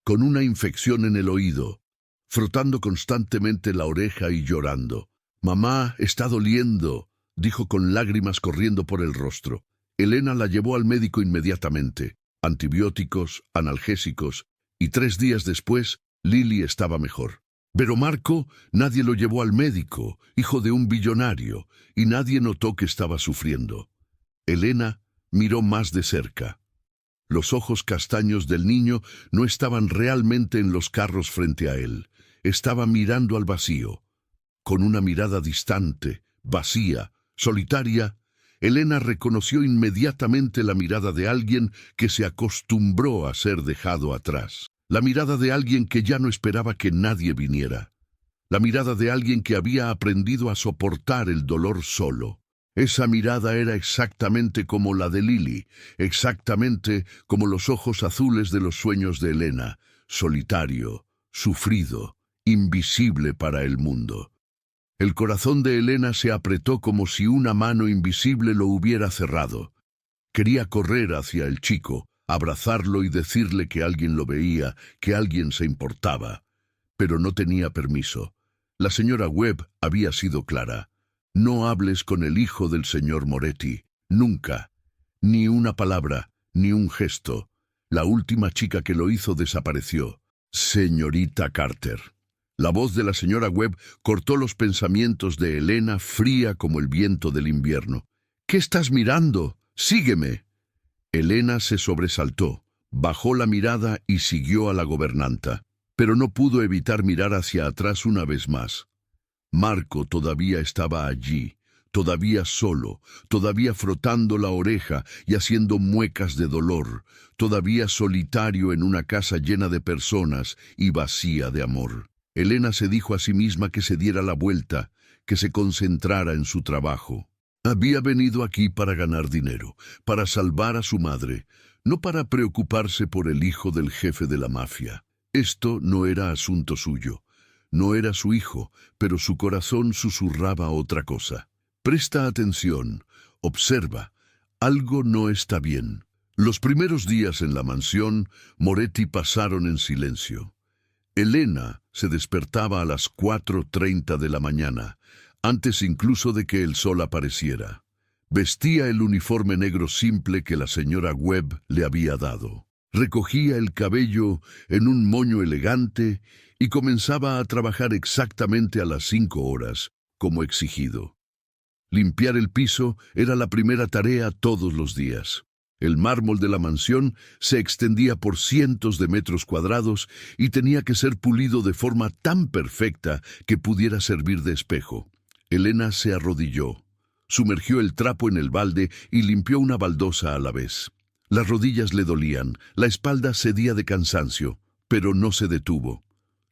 Speaker 1: con una infección en el oído, frotando constantemente la oreja y llorando. «Mamá, está doliendo», dijo con lágrimas corriendo por el rostro. Elena la llevó al médico inmediatamente. Antibióticos, analgésicos, y 3 días después, Lily estaba mejor. Pero Marco, nadie lo llevó al médico, hijo de un billonario, y nadie notó que estaba sufriendo. Elena miró más de cerca. Los ojos castaños del niño no estaban realmente en los carros frente a él. Estaba mirando al vacío, con una mirada distante, vacía, solitaria, Elena reconoció inmediatamente la mirada de alguien que se acostumbró a ser dejado atrás. La mirada de alguien que ya no esperaba que nadie viniera. La mirada de alguien que había aprendido a soportar el dolor solo. Esa mirada era exactamente como la de Lily, exactamente como los ojos azules de los sueños de Elena, solitario, sufrido, invisible para el mundo. El corazón de Elena se apretó como si una mano invisible lo hubiera cerrado. Quería correr hacia el chico, abrazarlo y decirle que alguien lo veía, que alguien se importaba. Pero no tenía permiso. La señora Webb había sido clara. No hables con el hijo del señor Moretti, nunca. Ni una palabra, ni un gesto. La última chica que lo hizo desapareció. Señorita Carter. La voz de la señora Webb cortó los pensamientos de Elena, fría como el viento del invierno. ¿Qué estás mirando? ¡Sígueme! Elena se sobresaltó, bajó la mirada y siguió a la gobernanta, pero no pudo evitar mirar hacia atrás una vez más. Marco todavía estaba allí, todavía solo, todavía frotando la oreja y haciendo muecas de dolor, todavía solitario en una casa llena de personas y vacía de amor. Elena se dijo a sí misma que se diera la vuelta, que se concentrara en su trabajo. Había venido aquí para ganar dinero, para salvar a su madre, no para preocuparse por el hijo del jefe de la mafia. Esto no era asunto suyo. No era su hijo, pero su corazón susurraba otra cosa. Presta atención, observa, algo no está bien. Los primeros días en la mansión, Moretti pasaron en silencio. Elena se despertaba a las 4:30 de la mañana, antes incluso de que el sol apareciera. Vestía el uniforme negro simple que la señora Webb le había dado. Recogía el cabello en un moño elegante y comenzaba a trabajar exactamente a las 5 horas, como exigido. Limpiar el piso era la primera tarea todos los días. El mármol de la mansión se extendía por cientos de metros cuadrados y tenía que ser pulido de forma tan perfecta que pudiera servir de espejo. Elena se arrodilló, sumergió el trapo en el balde y limpió una baldosa a la vez. Las rodillas le dolían, la espalda cedía de cansancio, pero no se detuvo.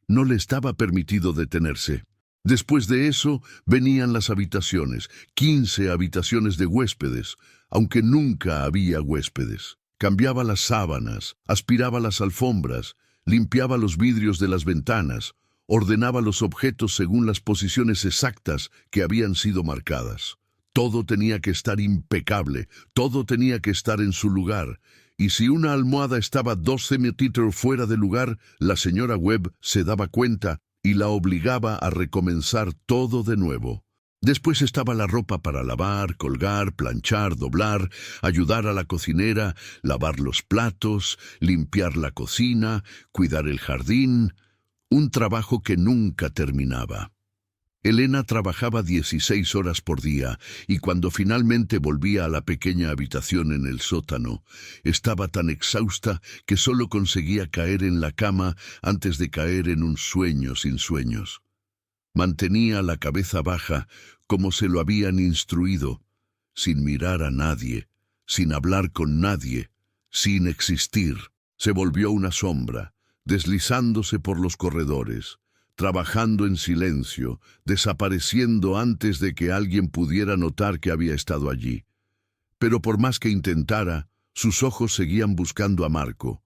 Speaker 1: No le estaba permitido detenerse. Después de eso venían las habitaciones, 15 habitaciones de huéspedes, aunque nunca había huéspedes. Cambiaba las sábanas, aspiraba las alfombras, limpiaba los vidrios de las ventanas, ordenaba los objetos según las posiciones exactas que habían sido marcadas. Todo tenía que estar impecable, todo tenía que estar en su lugar, y si una almohada estaba 2 centímetros fuera de lugar, la señora Webb se daba cuenta y la obligaba a recomenzar todo de nuevo. Después estaba la ropa para lavar, colgar, planchar, doblar, ayudar a la cocinera, lavar los platos, limpiar la cocina, cuidar el jardín, un trabajo que nunca terminaba. Elena trabajaba 16 horas por día y cuando finalmente volvía a la pequeña habitación en el sótano, estaba tan exhausta que solo conseguía caer en la cama antes de caer en un sueño sin sueños. Mantenía la cabeza baja como se lo habían instruido, sin mirar a nadie, sin hablar con nadie, sin existir. Se volvió una sombra, deslizándose por los corredores, trabajando en silencio, desapareciendo antes de que alguien pudiera notar que había estado allí. Pero por más que intentara, sus ojos seguían buscando a Marco.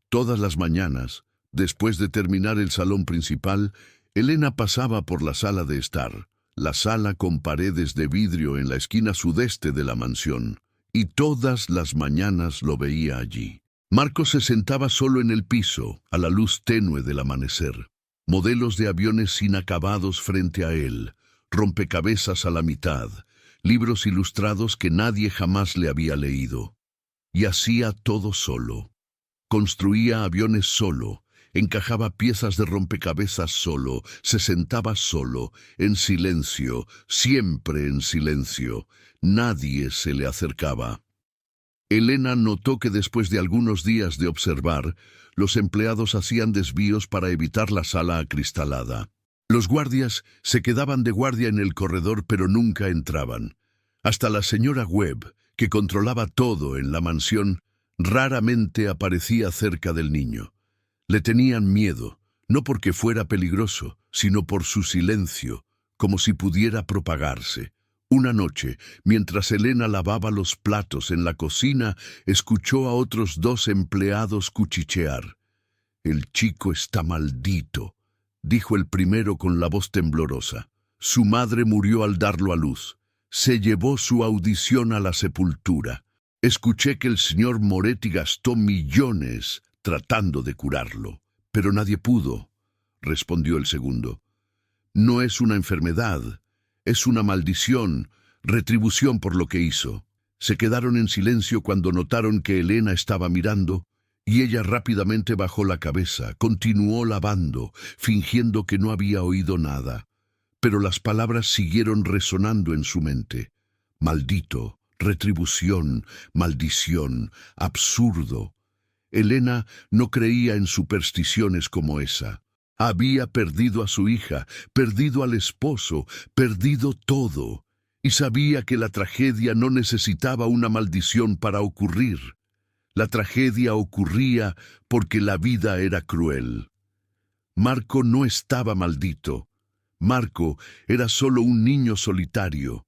Speaker 1: Todas las mañanas, después de terminar el salón principal, Elena pasaba por la sala de estar, la sala con paredes de vidrio en la esquina sudeste de la mansión, y todas las mañanas lo veía allí. Marco se sentaba solo en el piso, a la luz tenue del amanecer. Modelos de aviones inacabados frente a él, rompecabezas a la mitad, libros ilustrados que nadie jamás le había leído. Y hacía todo solo. Construía aviones solo, encajaba piezas de rompecabezas solo, se sentaba solo, en silencio, siempre en silencio. Nadie se le acercaba. Elena notó que después de algunos días de observar, los empleados hacían desvíos para evitar la sala acristalada. Los guardias se quedaban de guardia en el corredor, pero nunca entraban. Hasta la señora Webb, que controlaba todo en la mansión, raramente aparecía cerca del niño. Le tenían miedo, no porque fuera peligroso, sino por su silencio, como si pudiera propagarse. Una noche, mientras Elena lavaba los platos en la cocina, escuchó a otros 2 empleados cuchichear. «El chico está maldito», dijo el primero con la voz temblorosa. «Su madre murió al darlo a luz. Se llevó su audición a la sepultura. Escuché que el señor Moretti gastó millones tratando de curarlo, pero nadie pudo», respondió el segundo. «No es una enfermedad, es una maldición, retribución por lo que hizo». Se quedaron en silencio cuando notaron que Elena estaba mirando, y ella rápidamente bajó la cabeza, continuó lavando, fingiendo que no había oído nada. Pero las palabras siguieron resonando en su mente. Maldito, retribución, maldición, absurdo. Elena no creía en supersticiones como esa. Había perdido a su hija, perdido al esposo, perdido todo, y sabía que la tragedia no necesitaba una maldición para ocurrir. La tragedia ocurría porque la vida era cruel. Marco no estaba maldito. Marco era solo un niño solitario.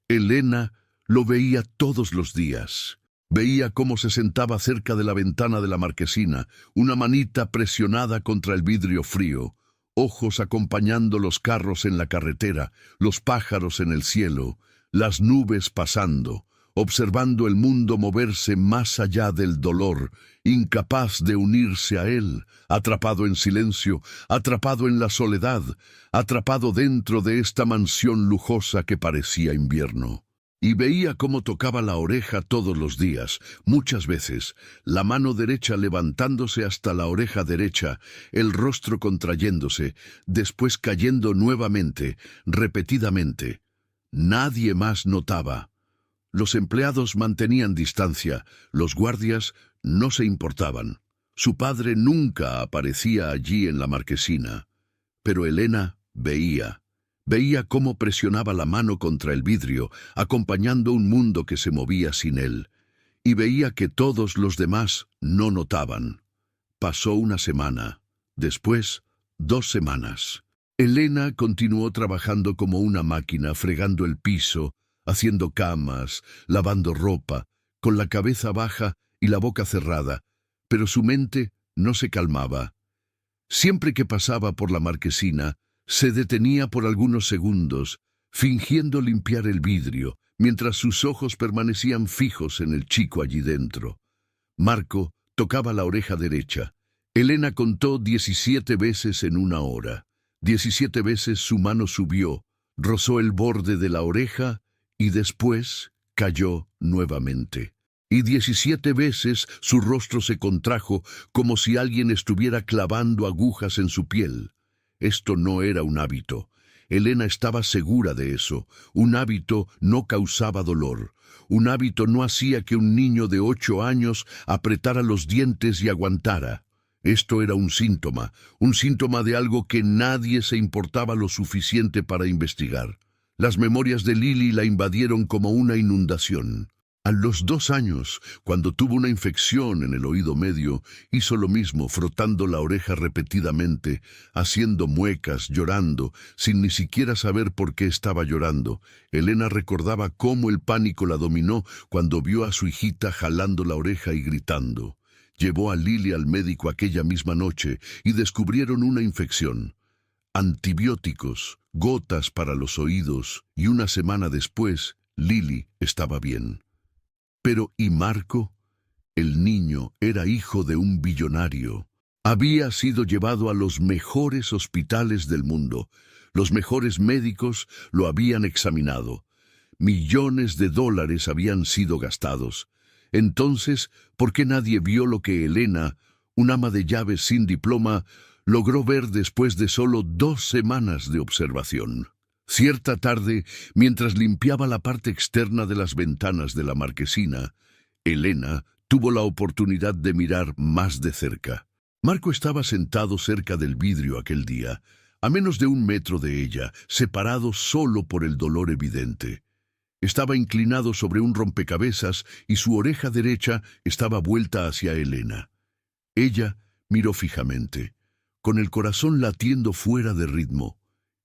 Speaker 1: Elena lo veía todos los días. Veía cómo se sentaba cerca de la ventana de la marquesina, una manita presionada contra el vidrio frío, ojos acompañando los carros en la carretera, los pájaros en el cielo, las nubes pasando, observando el mundo moverse más allá del dolor, incapaz de unirse a él, atrapado en silencio, atrapado en la soledad, atrapado dentro de esta mansión lujosa que parecía invierno. Y veía cómo tocaba la oreja todos los días, muchas veces, la mano derecha levantándose hasta la oreja derecha, el rostro contrayéndose, después cayendo nuevamente, repetidamente. Nadie más notaba. Los empleados mantenían distancia, los guardias no se importaban. Su padre nunca aparecía allí en la marquesina. Pero Elena veía. Veía cómo presionaba la mano contra el vidrio, acompañando un mundo que se movía sin él. Y veía que todos los demás no notaban. Pasó una semana. Después, 2 semanas. Elena continuó trabajando como una máquina, fregando el piso, haciendo camas, lavando ropa, con la cabeza baja y la boca cerrada, pero su mente no se calmaba. Siempre que pasaba por la marquesina, se detenía por algunos segundos, fingiendo limpiar el vidrio, mientras sus ojos permanecían fijos en el chico allí dentro. Marco tocaba la oreja derecha. Elena contó 17 veces en una hora. 17 veces su mano subió, rozó el borde de la oreja y después cayó nuevamente. Y 17 veces su rostro se contrajo como si alguien estuviera clavando agujas en su piel. Esto no era un hábito. Elena estaba segura de eso. Un hábito no causaba dolor. Un hábito no hacía que un niño de 8 años apretara los dientes y aguantara. Esto era un síntoma de algo que nadie se importaba lo suficiente para investigar. Las memorias de Lily la invadieron como una inundación. A los 2 años, cuando tuvo una infección en el oído medio, hizo lo mismo, frotando la oreja repetidamente, haciendo muecas, llorando, sin ni siquiera saber por qué estaba llorando. Elena recordaba cómo el pánico la dominó cuando vio a su hijita jalando la oreja y gritando. Llevó a Lily al médico aquella misma noche y descubrieron una infección. Antibióticos, gotas para los oídos, y una semana después, Lily estaba bien. Pero, ¿y Marco? El niño era hijo de un billonario. Había sido llevado a los mejores hospitales del mundo. Los mejores médicos lo habían examinado. Millones de dólares habían sido gastados. Entonces, ¿por qué nadie vio lo que Elena, un ama de llaves sin diploma, logró ver después de solo 2 semanas de observación? Cierta tarde, mientras limpiaba la parte externa de las ventanas de la marquesina, Elena tuvo la oportunidad de mirar más de cerca. Marco estaba sentado cerca del vidrio aquel día, a menos de 1 metro de ella, separado solo por el dolor evidente. Estaba inclinado sobre un rompecabezas y su oreja derecha estaba vuelta hacia Elena. Ella miró fijamente, con el corazón latiendo fuera de ritmo,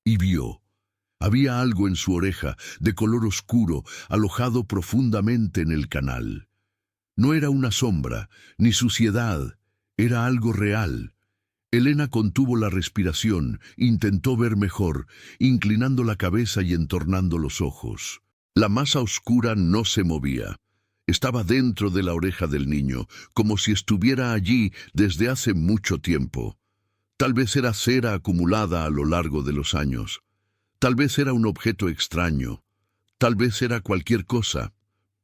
Speaker 1: y vio. Había algo en su oreja, de color oscuro, alojado profundamente en el canal. No era una sombra, ni suciedad, era algo real. Elena contuvo la respiración, intentó ver mejor, inclinando la cabeza y entornando los ojos. La masa oscura no se movía. Estaba dentro de la oreja del niño, como si estuviera allí desde hace mucho tiempo. Tal vez era cera acumulada a lo largo de los años. Tal vez era un objeto extraño. Tal vez era cualquier cosa,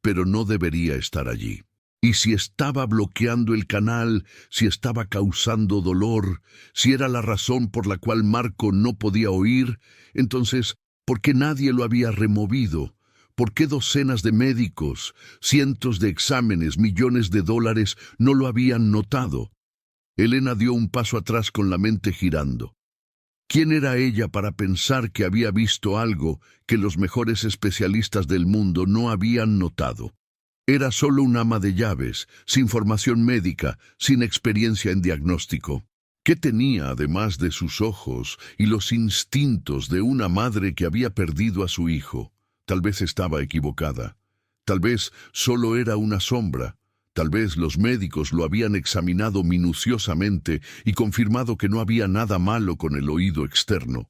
Speaker 1: pero no debería estar allí. Y si estaba bloqueando el canal, si estaba causando dolor, si era la razón por la cual Marco no podía oír, entonces, ¿por qué nadie lo había removido? ¿Por qué docenas de médicos, cientos de exámenes, millones de dólares no lo habían notado? Elena dio un paso atrás con la mente girando. ¿Quién era ella para pensar que había visto algo que los mejores especialistas del mundo no habían notado? Era solo un ama de llaves, sin formación médica, sin experiencia en diagnóstico. ¿Qué tenía además de sus ojos y los instintos de una madre que había perdido a su hijo? Tal vez estaba equivocada. Tal vez solo era una sombra. Tal vez los médicos lo habían examinado minuciosamente y confirmado que no había nada malo con el oído externo.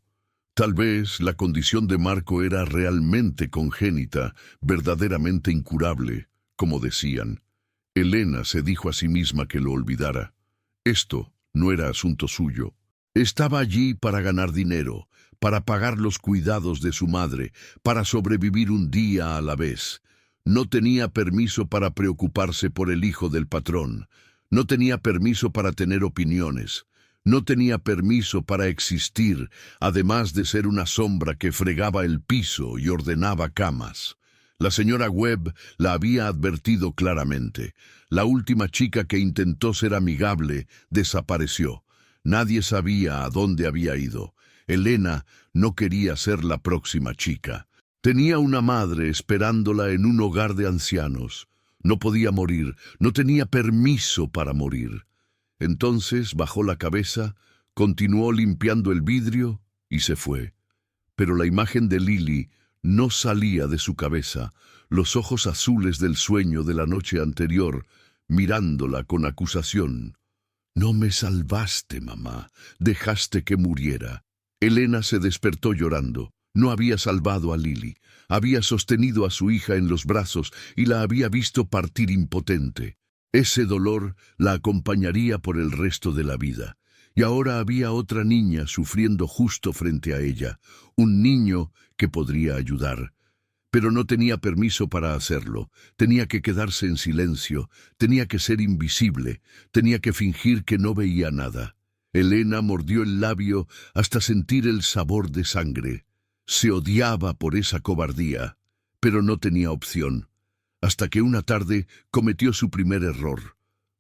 Speaker 1: Tal vez la condición de Marco era realmente congénita, verdaderamente incurable, como decían. Elena se dijo a sí misma que lo olvidara. Esto no era asunto suyo. Estaba allí para ganar dinero, para pagar los cuidados de su madre, para sobrevivir un día a la vez. No tenía permiso para preocuparse por el hijo del patrón. No tenía permiso para tener opiniones. No tenía permiso para existir, además de ser una sombra que fregaba el piso y ordenaba camas. La señora Webb la había advertido claramente. La última chica que intentó ser amigable desapareció. Nadie sabía a dónde había ido. Elena no quería ser la próxima chica. Tenía una madre esperándola en un hogar de ancianos. No podía morir, no tenía permiso para morir. Entonces bajó la cabeza, continuó limpiando el vidrio y se fue. Pero la imagen de Lily no salía de su cabeza, los ojos azules del sueño de la noche anterior, mirándola con acusación. «No me salvaste, mamá, dejaste que muriera». Elena se despertó llorando. No había salvado a Lily, había sostenido a su hija en los brazos y la había visto partir impotente. Ese dolor la acompañaría por el resto de la vida. Y ahora había otra niña sufriendo justo frente a ella, un niño que podría ayudar. Pero no tenía permiso para hacerlo, tenía que quedarse en silencio, tenía que ser invisible, tenía que fingir que no veía nada. Elena mordió el labio hasta sentir el sabor de sangre. Se odiaba por esa cobardía, pero no tenía opción. Hasta que una tarde cometió su primer error.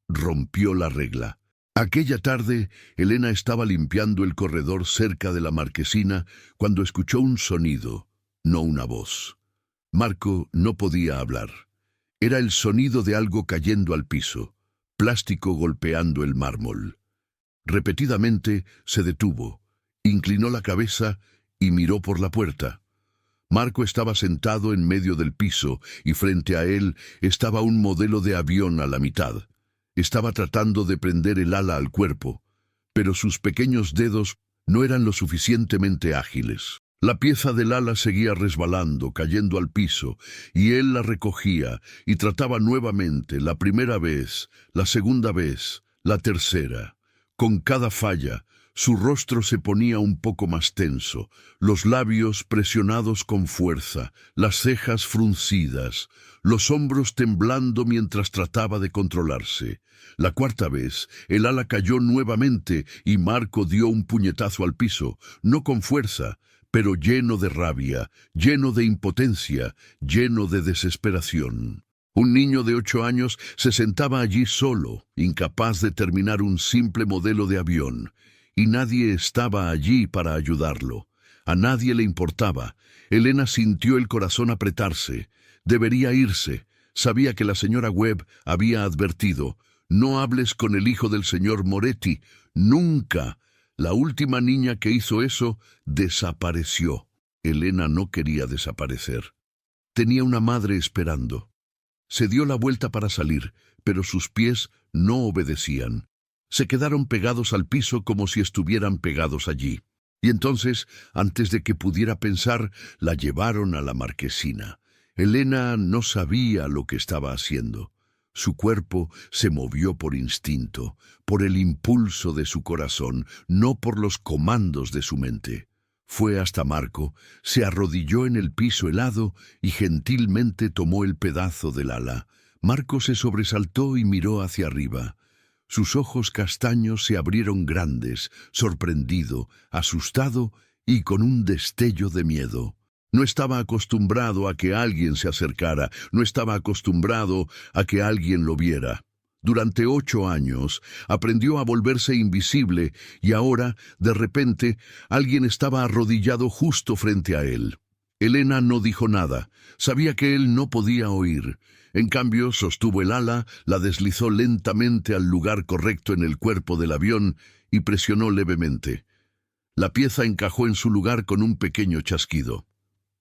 Speaker 1: Rompió la regla. Aquella tarde, Elena estaba limpiando el corredor cerca de la marquesina cuando escuchó un sonido, no una voz. Marco no podía hablar. Era el sonido de algo cayendo al piso, plástico golpeando el mármol. Repetidamente se detuvo, inclinó la cabeza y miró por la puerta. Marco estaba sentado en medio del piso y frente a él estaba un modelo de avión a la mitad. Estaba tratando de prender el ala al cuerpo, pero sus pequeños dedos no eran lo suficientemente ágiles. La pieza del ala seguía resbalando, cayendo al piso, y él la recogía y trataba nuevamente, la primera vez, la segunda vez, la tercera. Con cada falla, su rostro se ponía un poco más tenso, los labios presionados con fuerza, las cejas fruncidas, los hombros temblando mientras trataba de controlarse. La cuarta vez, el ala cayó nuevamente y Marco dio un puñetazo al piso, no con fuerza, pero lleno de rabia, lleno de impotencia, lleno de desesperación. Un niño de 8 años se sentaba allí solo, incapaz de terminar un simple modelo de avión, y nadie estaba allí para ayudarlo. A nadie le importaba. Elena sintió el corazón apretarse. Debería irse. Sabía que la señora Webb había advertido: «No hables con el hijo del señor Moretti. Nunca». La última niña que hizo eso desapareció. Elena no quería desaparecer. Tenía una madre esperando. Se dio la vuelta para salir, pero sus pies no obedecían. Se quedaron pegados al piso como si estuvieran pegados allí. Y entonces, antes de que pudiera pensar, la llevaron a la marquesina. Elena no sabía lo que estaba haciendo. Su cuerpo se movió por instinto, por el impulso de su corazón, no por los comandos de su mente. Fue hasta Marco, se arrodilló en el piso helado y gentilmente tomó el pedazo del ala. Marco se sobresaltó y miró hacia arriba. Sus ojos castaños se abrieron grandes, sorprendido, asustado y con un destello de miedo. No estaba acostumbrado a que alguien se acercara, no estaba acostumbrado a que alguien lo viera. Durante 8 años aprendió a volverse invisible y ahora, de repente, alguien estaba arrodillado justo frente a él. Elena no dijo nada. Sabía que él no podía oír. En cambio, sostuvo el ala, la deslizó lentamente al lugar correcto en el cuerpo del avión y presionó levemente. La pieza encajó en su lugar con un pequeño chasquido.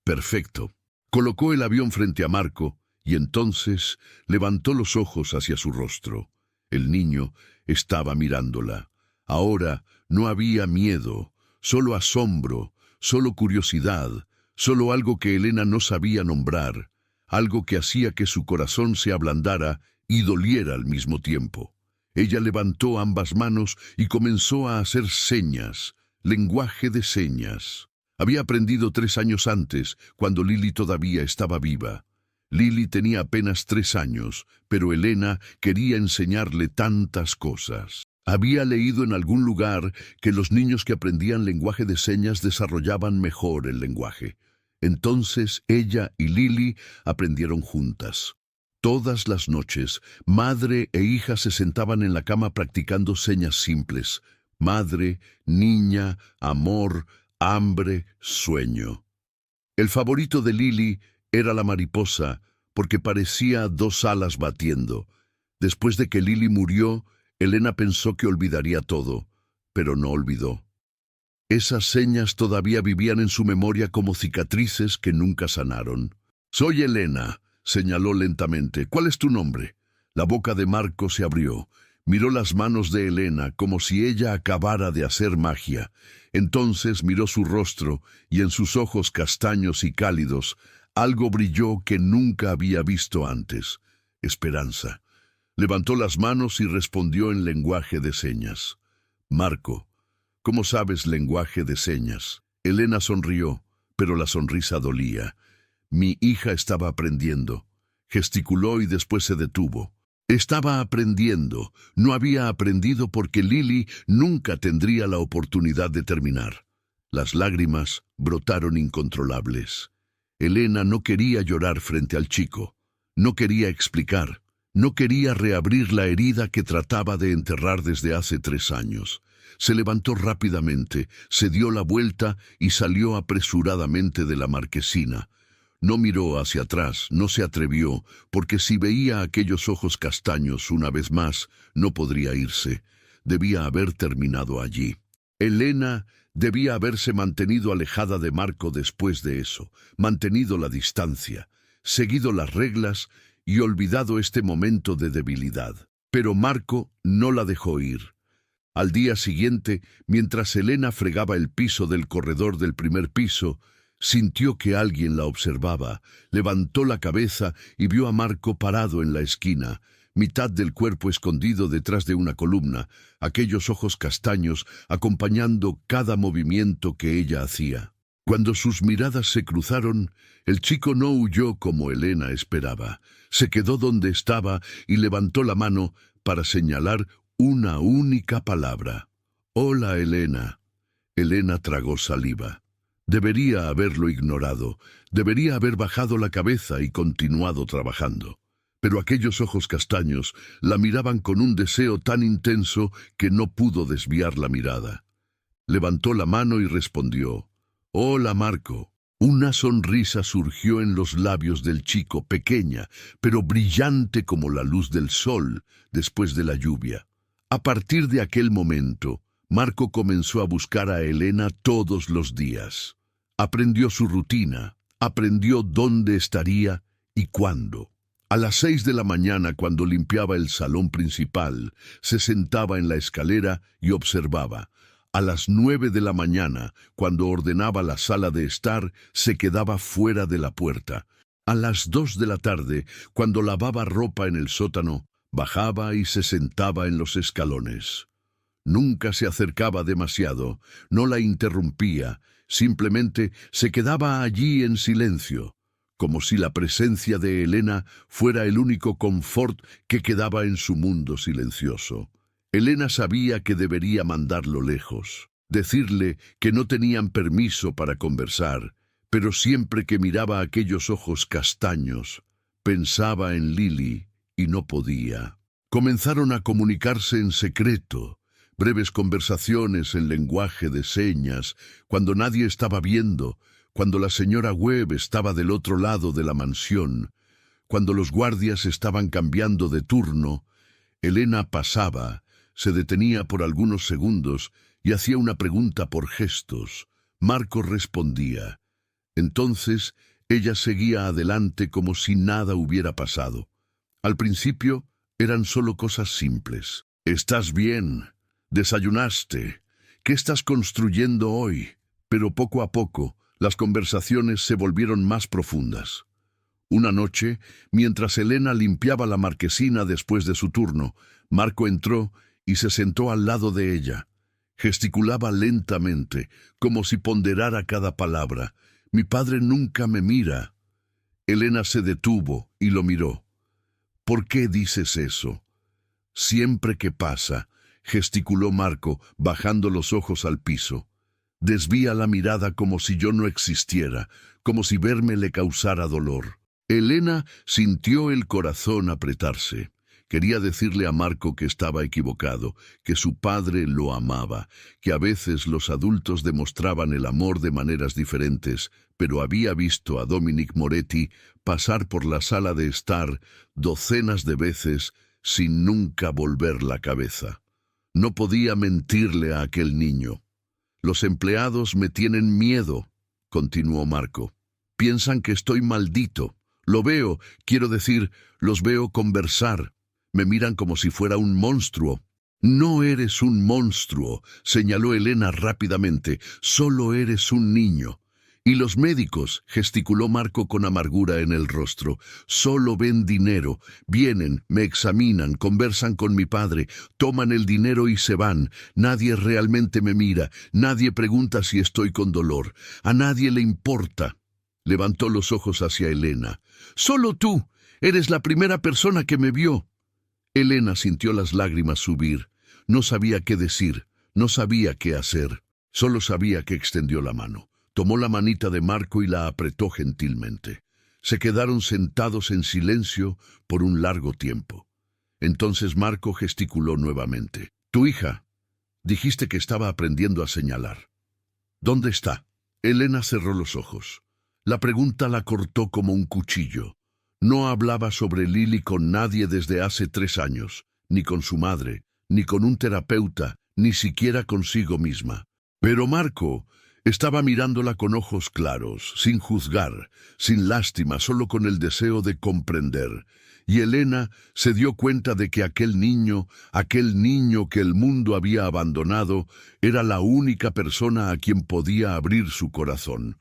Speaker 1: Perfecto. Colocó el avión frente a Marco y entonces levantó los ojos hacia su rostro. El niño estaba mirándola. Ahora no había miedo, solo asombro, solo curiosidad, solo algo que Elena no sabía nombrar, algo que hacía que su corazón se ablandara y doliera al mismo tiempo. Ella levantó ambas manos y comenzó a hacer señas, lenguaje de señas. Había aprendido 3 años antes, cuando Lily todavía estaba viva. Lily tenía apenas 3 años, pero Elena quería enseñarle tantas cosas. Había leído en algún lugar que los niños que aprendían lenguaje de señas desarrollaban mejor el lenguaje. Entonces ella y Lily aprendieron juntas. Todas las noches, madre e hija se sentaban en la cama practicando señas simples. Madre, niña, amor, hambre, sueño. El favorito de Lily era la mariposa, porque parecía 2 alas batiendo. Después de que Lily murió, Elena pensó que olvidaría todo, pero no olvidó. Esas señas todavía vivían en su memoria como cicatrices que nunca sanaron. «Soy Elena», señaló lentamente. «¿Cuál es tu nombre?» La boca de Marco se abrió. Miró las manos de Elena como si ella acabara de hacer magia. Entonces miró su rostro y en sus ojos castaños y cálidos algo brilló que nunca había visto antes. Esperanza. Levantó las manos y respondió en lenguaje de señas. «Marco, ¿cómo sabes lenguaje de señas?» Elena sonrió, pero la sonrisa dolía. «Mi hija estaba aprendiendo». Gesticuló y después se detuvo. Estaba aprendiendo. No había aprendido porque Lily nunca tendría la oportunidad de terminar. Las lágrimas brotaron incontrolables. Elena no quería llorar frente al chico. No quería explicar. No quería reabrir la herida que trataba de enterrar desde hace 3 años. Se levantó rápidamente, se dio la vuelta y salió apresuradamente de la marquesina. No miró hacia atrás, no se atrevió, porque si veía aquellos ojos castaños una vez más, no podría irse. Debía haber terminado allí. Elena debía haberse mantenido alejada de Marco después de eso, mantenido la distancia, seguido las reglas y olvidado este momento de debilidad. Pero Marco no la dejó ir. Al día siguiente, mientras Elena fregaba el piso del corredor del primer piso, sintió que alguien la observaba, levantó la cabeza y vio a Marco parado en la esquina, mitad del cuerpo escondido detrás de una columna, aquellos ojos castaños acompañando cada movimiento que ella hacía. Cuando sus miradas se cruzaron, el chico no huyó como Elena esperaba. Se quedó donde estaba y levantó la mano para señalar una única palabra. «Hola, Elena». Elena tragó saliva. Debería haberlo ignorado, debería haber bajado la cabeza y continuado trabajando. Pero aquellos ojos castaños la miraban con un deseo tan intenso que no pudo desviar la mirada. Levantó la mano y respondió: «Hola, Marco». Una sonrisa surgió en los labios del chico, pequeña, pero brillante como la luz del sol después de la lluvia. A partir de aquel momento, Marco comenzó a buscar a Elena todos los días. Aprendió su rutina, aprendió dónde estaría y cuándo. A las 6 de la mañana, cuando limpiaba el salón principal, se sentaba en la escalera y observaba. A las 9 de la mañana, cuando ordenaba la sala de estar, se quedaba fuera de la puerta. A las 2 de la tarde, cuando lavaba ropa en el sótano, bajaba y se sentaba en los escalones. Nunca se acercaba demasiado, no la interrumpía, simplemente se quedaba allí en silencio, como si la presencia de Elena fuera el único confort que quedaba en su mundo silencioso. Elena sabía que debería mandarlo lejos, decirle que no tenían permiso para conversar, pero siempre que miraba aquellos ojos castaños, pensaba en Lily y no podía. Comenzaron a comunicarse en secreto, breves conversaciones en lenguaje de señas, cuando nadie estaba viendo, cuando la señora Webb estaba del otro lado de la mansión, cuando los guardias estaban cambiando de turno. Elena pasaba, se detenía por algunos segundos y hacía una pregunta por gestos. Marco respondía. Entonces ella seguía adelante como si nada hubiera pasado. Al principio eran solo cosas simples. «¿Estás bien? ¿Desayunaste? ¿Qué estás construyendo hoy?» Pero poco a poco las conversaciones se volvieron más profundas. Una noche, mientras Elena limpiaba la marquesina después de su turno, Marco entró y se sentó al lado de ella. Gesticulaba lentamente, como si ponderara cada palabra. «Mi padre nunca me mira». Elena se detuvo y lo miró. «¿Por qué dices eso?» «Siempre que pasa», gesticuló Marco, bajando los ojos al piso. «Desvía la mirada como si yo no existiera, como si verme le causara dolor». Elena sintió el corazón apretarse. Quería decirle a Marco que estaba equivocado, que su padre lo amaba, que a veces los adultos demostraban el amor de maneras diferentes, pero había visto a Dominic Moretti pasar por la sala de estar docenas de veces sin nunca volver la cabeza. No podía mentirle a aquel niño. «Los empleados me tienen miedo», continuó Marco. «Piensan que estoy maldito. Lo veo, quiero decir, los veo conversar. Me miran como si fuera un monstruo». «No eres un monstruo», señaló Elena rápidamente. «Solo eres un niño». «Y los médicos», gesticuló Marco con amargura en el rostro, «solo ven dinero. Vienen, me examinan, conversan con mi padre, toman el dinero y se van. Nadie realmente me mira, nadie pregunta si estoy con dolor. A nadie le importa». Levantó los ojos hacia Elena. «Solo tú. Eres la primera persona que me vio». Elena sintió las lágrimas subir. No sabía qué decir, no sabía qué hacer. Solo sabía que extendió la mano. Tomó la manita de Marco y la apretó gentilmente. Se quedaron sentados en silencio por un largo tiempo. Entonces Marco gesticuló nuevamente. «Tu hija, dijiste que estaba aprendiendo a señalar. ¿Dónde está?» Elena cerró los ojos. La pregunta la cortó como un cuchillo. No hablaba sobre Lily con nadie desde hace 3 años, ni con su madre, ni con un terapeuta, ni siquiera consigo misma. Pero Marco estaba mirándola con ojos claros, sin juzgar, sin lástima, solo con el deseo de comprender. Y Elena se dio cuenta de que aquel niño que el mundo había abandonado, era la única persona a quien podía abrir su corazón.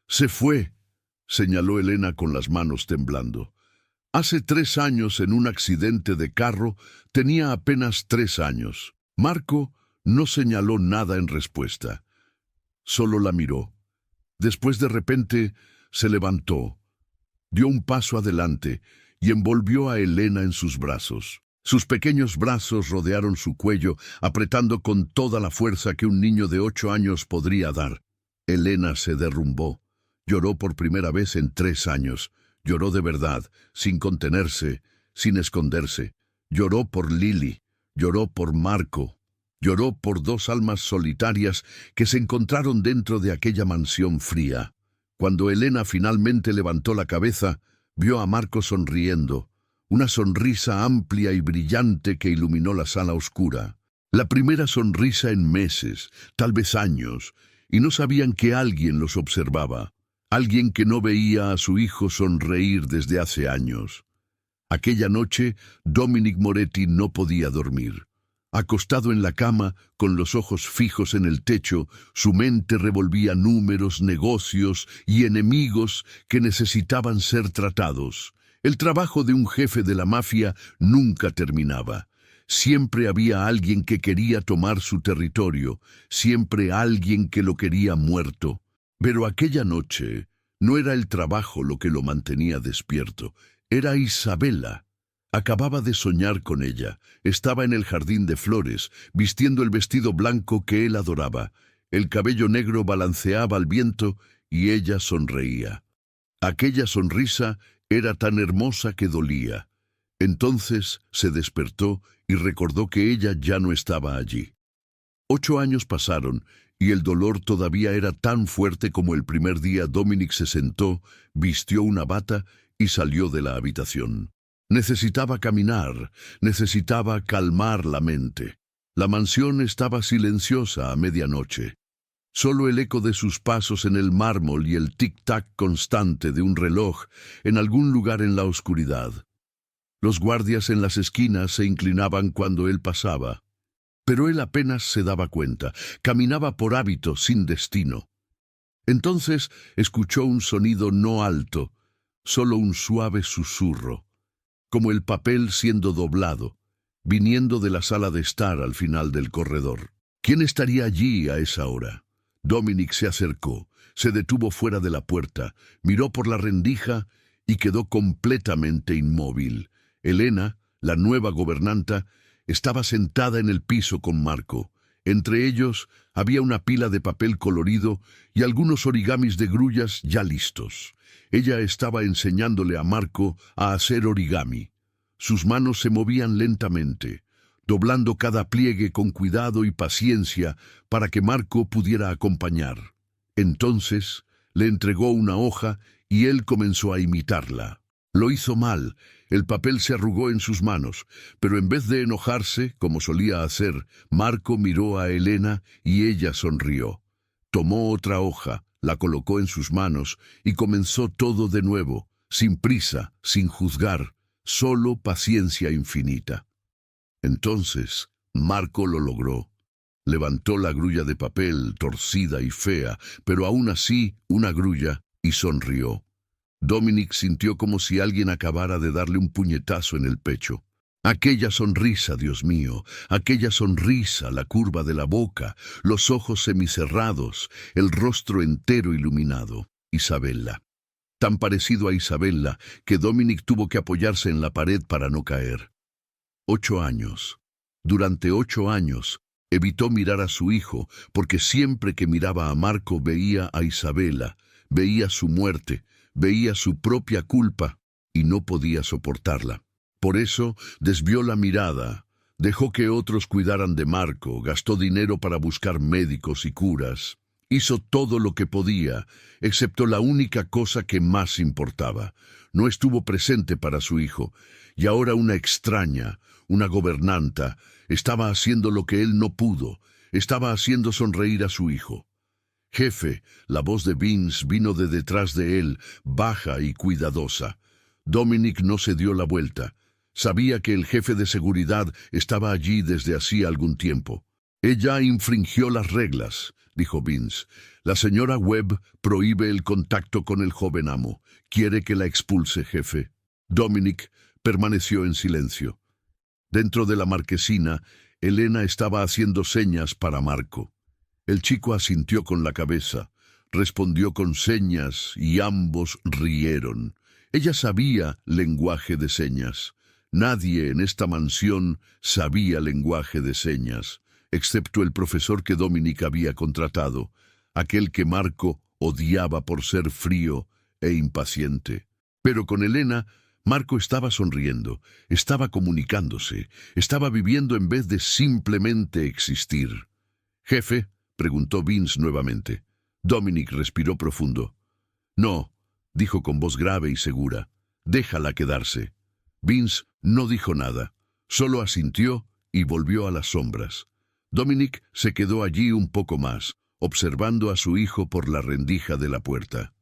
Speaker 1: «Se fue», señaló Elena con las manos temblando. «Hace 3 años, en un accidente de carro, tenía apenas 3 años». Marco no señaló nada en respuesta. Solo la miró. Después, de repente, se levantó, dio un paso adelante y envolvió a Elena en sus brazos. Sus pequeños brazos rodearon su cuello, apretando con toda la fuerza que un niño de 8 años podría dar. Elena se derrumbó. Lloró por primera vez en 3 años. Lloró de verdad, sin contenerse, sin esconderse. Lloró por Lily, lloró por Marco, Lloró por dos almas solitarias que se encontraron dentro de aquella mansión fría. Cuando Elena finalmente levantó la cabeza, vio a Marco sonriendo, una sonrisa amplia y brillante que iluminó la sala oscura. La primera sonrisa en meses, tal vez años, y no sabían que alguien los observaba, alguien que no veía a su hijo sonreír desde hace años. Aquella noche, Dominic Moretti no podía dormir. Acostado en la cama, con los ojos fijos en el techo, su mente revolvía números, negocios y enemigos que necesitaban ser tratados. El trabajo de un jefe de la mafia nunca terminaba. Siempre había alguien que quería tomar su territorio, siempre alguien que lo quería muerto. Pero aquella noche no era el trabajo lo que lo mantenía despierto, era Isabela. Acababa de soñar con ella. Estaba en el jardín de flores, vistiendo el vestido blanco que él adoraba. El cabello negro balanceaba al viento y ella sonreía. Aquella sonrisa era tan hermosa que dolía. Entonces se despertó y recordó que ella ya no estaba allí. 8 años pasaron y el dolor todavía era tan fuerte como el primer día. Dominic se sentó, vistió una bata y salió de la habitación. Necesitaba caminar, necesitaba calmar la mente. La mansión estaba silenciosa a medianoche. Solo el eco de sus pasos en el mármol y el tic-tac constante de un reloj en algún lugar en la oscuridad. Los guardias en las esquinas se inclinaban cuando él pasaba, pero él apenas se daba cuenta. Caminaba por hábito, sin destino. Entonces escuchó un sonido no alto, solo un suave susurro, como el papel siendo doblado, viniendo de la sala de estar al final del corredor. ¿Quién estaría allí a esa hora? Dominic se acercó, se detuvo fuera de la puerta, miró por la rendija y quedó completamente inmóvil. Elena, la nueva gobernanta, estaba sentada en el piso con Marco. Entre ellos había una pila de papel colorido y algunos origamis de grullas ya listos. Ella estaba enseñándole a Marco a hacer origami. Sus manos se movían lentamente, doblando cada pliegue con cuidado y paciencia para que Marco pudiera acompañar. Entonces le entregó una hoja y él comenzó a imitarla. Lo hizo mal, el papel se arrugó en sus manos, pero en vez de enojarse, como solía hacer, Marco miró a Elena y ella sonrió. Tomó otra hoja, la colocó en sus manos y comenzó todo de nuevo, sin prisa, sin juzgar, solo paciencia infinita. Entonces, Marco lo logró. Levantó la grulla de papel, torcida y fea, pero aún así una grulla, y sonrió. Dominic sintió como si alguien acabara de darle un puñetazo en el pecho. Aquella sonrisa, Dios mío, aquella sonrisa, la curva de la boca, los ojos semicerrados, el rostro entero iluminado. Isabela. Tan parecido a Isabela que Dominic tuvo que apoyarse en la pared para no caer. 8 años. Durante 8 años evitó mirar a su hijo porque siempre que miraba a Marco veía a Isabela, veía su muerte, veía su propia culpa y no podía soportarla. Por eso desvió la mirada, dejó que otros cuidaran de Marco, gastó dinero para buscar médicos y curas. Hizo todo lo que podía, excepto la única cosa que más importaba. No estuvo presente para su hijo, y ahora una extraña, una gobernanta, estaba haciendo lo que él no pudo, estaba haciendo sonreír a su hijo. Jefe, la voz de Vince vino de detrás de él, baja y cuidadosa. Dominic no se dio la vuelta. Sabía que el jefe de seguridad estaba allí desde hacía algún tiempo. Ella infringió las reglas, dijo Vince. La señora Webb prohíbe el contacto con el joven amo. Quiere que la expulse, jefe. Dominic permaneció en silencio. Dentro de la marquesina, Elena estaba haciendo señas para Marco. El chico asintió con la cabeza, respondió con señas y ambos rieron. Ella sabía lenguaje de señas. Nadie en esta mansión sabía lenguaje de señas, excepto el profesor que Dominic había contratado, aquel que Marco odiaba por ser frío e impaciente. Pero con Elena, Marco estaba sonriendo, estaba comunicándose, estaba viviendo en vez de simplemente existir. «Jefe», preguntó Vince nuevamente. Dominic respiró profundo. «No», dijo con voz grave y segura. «Déjala quedarse». Vince no dijo nada, solo asintió y volvió a las sombras. Dominic se quedó allí un poco más, observando a su hijo por la rendija de la puerta.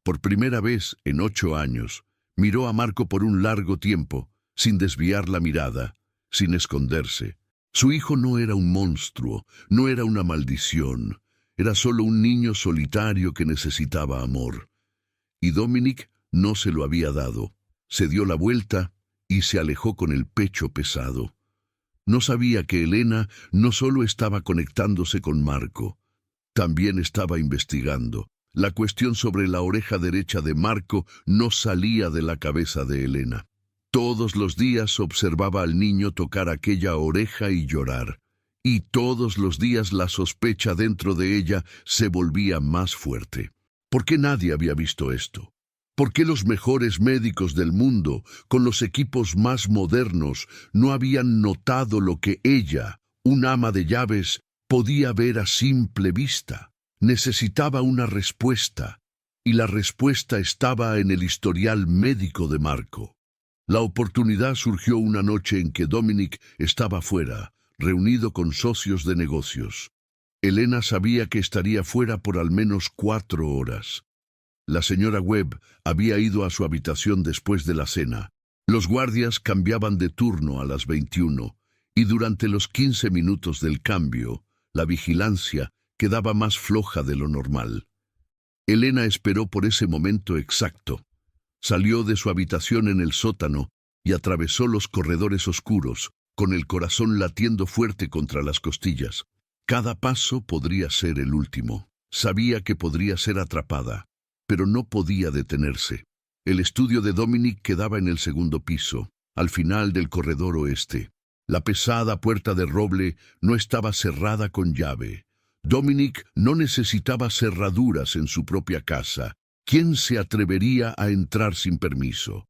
Speaker 1: Por primera vez en 8 años, miró a Marco por un largo tiempo, sin desviar la mirada, sin esconderse. Su hijo no era un monstruo, no era una maldición, era solo un niño solitario que necesitaba amor. Y Dominic no se lo había dado. Se dio la vuelta y se alejó con el pecho pesado. No sabía que Elena no solo estaba conectándose con Marco, también estaba investigando. La cuestión sobre la oreja derecha de Marco no salía de la cabeza de Elena. Todos los días observaba al niño tocar aquella oreja y llorar, y todos los días la sospecha dentro de ella se volvía más fuerte. ¿Por qué nadie había visto esto? ¿Por qué los mejores médicos del mundo, con los equipos más modernos, no habían notado lo que ella, un ama de llaves, podía ver a simple vista? Necesitaba una respuesta, y la respuesta estaba en el historial médico de Marco. La oportunidad surgió una noche en que Dominic estaba fuera, reunido con socios de negocios. Elena sabía que estaría fuera por al menos 4 horas. La señora Webb había ido a su habitación después de la cena. Los guardias cambiaban de turno a las 21, y durante los 15 minutos del cambio, la vigilancia quedaba más floja de lo normal. Elena esperó por ese momento exacto. Salió de su habitación en el sótano y atravesó los corredores oscuros, con el corazón latiendo fuerte contra las costillas. Cada paso podría ser el último. Sabía que podría ser atrapada, pero no podía detenerse. El estudio de Dominic quedaba en el 2º piso, al final del corredor oeste. La pesada puerta de roble no estaba cerrada con llave. Dominic no necesitaba cerraduras en su propia casa. ¿Quién se atrevería a entrar sin permiso?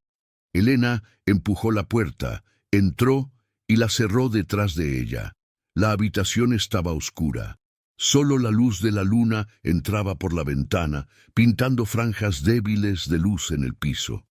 Speaker 1: Elena empujó la puerta, entró y la cerró detrás de ella. La habitación estaba oscura. Solo la luz de la luna entraba por la ventana, pintando franjas débiles de luz en el piso.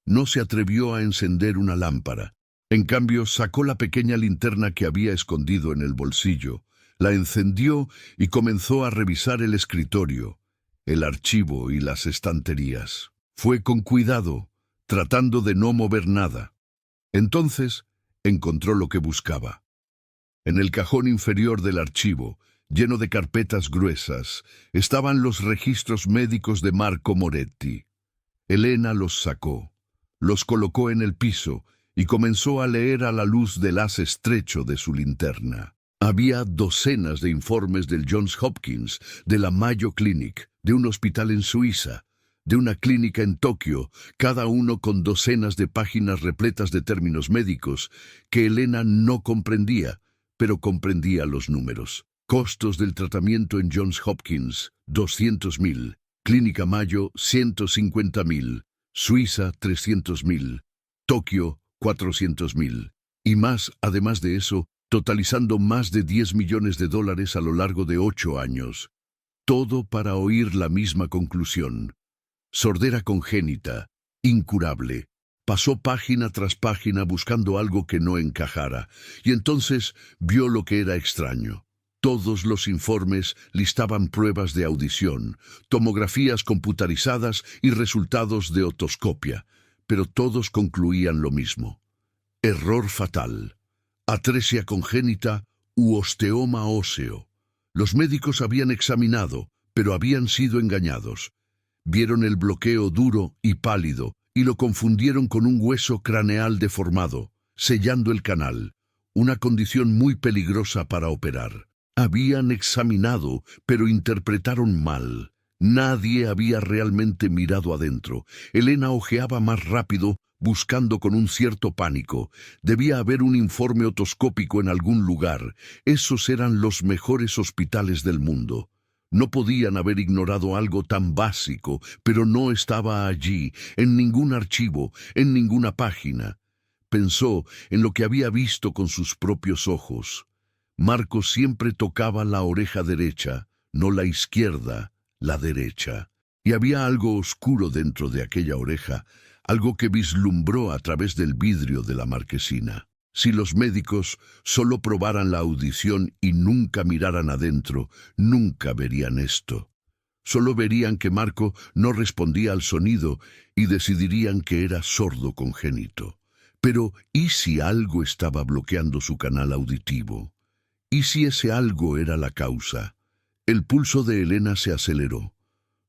Speaker 1: No se atrevió a encender una lámpara. En cambio, sacó la pequeña linterna que había escondido en el bolsillo, la encendió y comenzó a revisar el escritorio, el archivo y las estanterías. Fue con cuidado, tratando de no mover nada. Entonces, encontró lo que buscaba. En el cajón inferior del archivo, lleno de carpetas gruesas, estaban los registros médicos de Marco Moretti. Elena los sacó, los colocó en el piso y comenzó a leer a la luz del haz estrecho de su linterna. Había docenas de informes del Johns Hopkins, de la Mayo Clinic, de un hospital en Suiza, de una clínica en Tokio, cada uno con docenas de páginas repletas de términos médicos que Elena no comprendía, pero comprendía los números. Costos del tratamiento en Johns Hopkins, 200.000. Clínica Mayo, 150.000. Suiza, 300.000. Tokio, 400.000. Y más, además de eso, totalizando más de $10 millones a lo largo de 8 años. Todo para oír la misma conclusión. Sordera congénita, incurable. Pasó página tras página buscando algo que no encajara, y entonces vio lo que era extraño. Todos los informes listaban pruebas de audición, tomografías computarizadas y resultados de otoscopia, pero todos concluían lo mismo. Error fatal. Atresia congénita u osteoma óseo. Los médicos habían examinado, pero habían sido engañados. Vieron el bloqueo duro y pálido y lo confundieron con un hueso craneal deformado, sellando el canal, una condición muy peligrosa para operar. Habían examinado, pero interpretaron mal. Nadie había realmente mirado adentro. Elena ojeaba más rápido, buscando con un cierto pánico. Debía haber un informe otoscópico en algún lugar. Esos eran los mejores hospitales del mundo. No podían haber ignorado algo tan básico, pero no estaba allí, en ningún archivo, en ninguna página. Pensó en lo que había visto con sus propios ojos. Marco siempre tocaba la oreja derecha, no la izquierda, la derecha. Y había algo oscuro dentro de aquella oreja, algo que vislumbró a través del vidrio de la marquesina. Si los médicos solo probaran la audición y nunca miraran adentro, nunca verían esto. Solo verían que Marco no respondía al sonido y decidirían que era sordo congénito. Pero, ¿y si algo estaba bloqueando su canal auditivo? ¿Y si ese algo era la causa? El pulso de Elena se aceleró.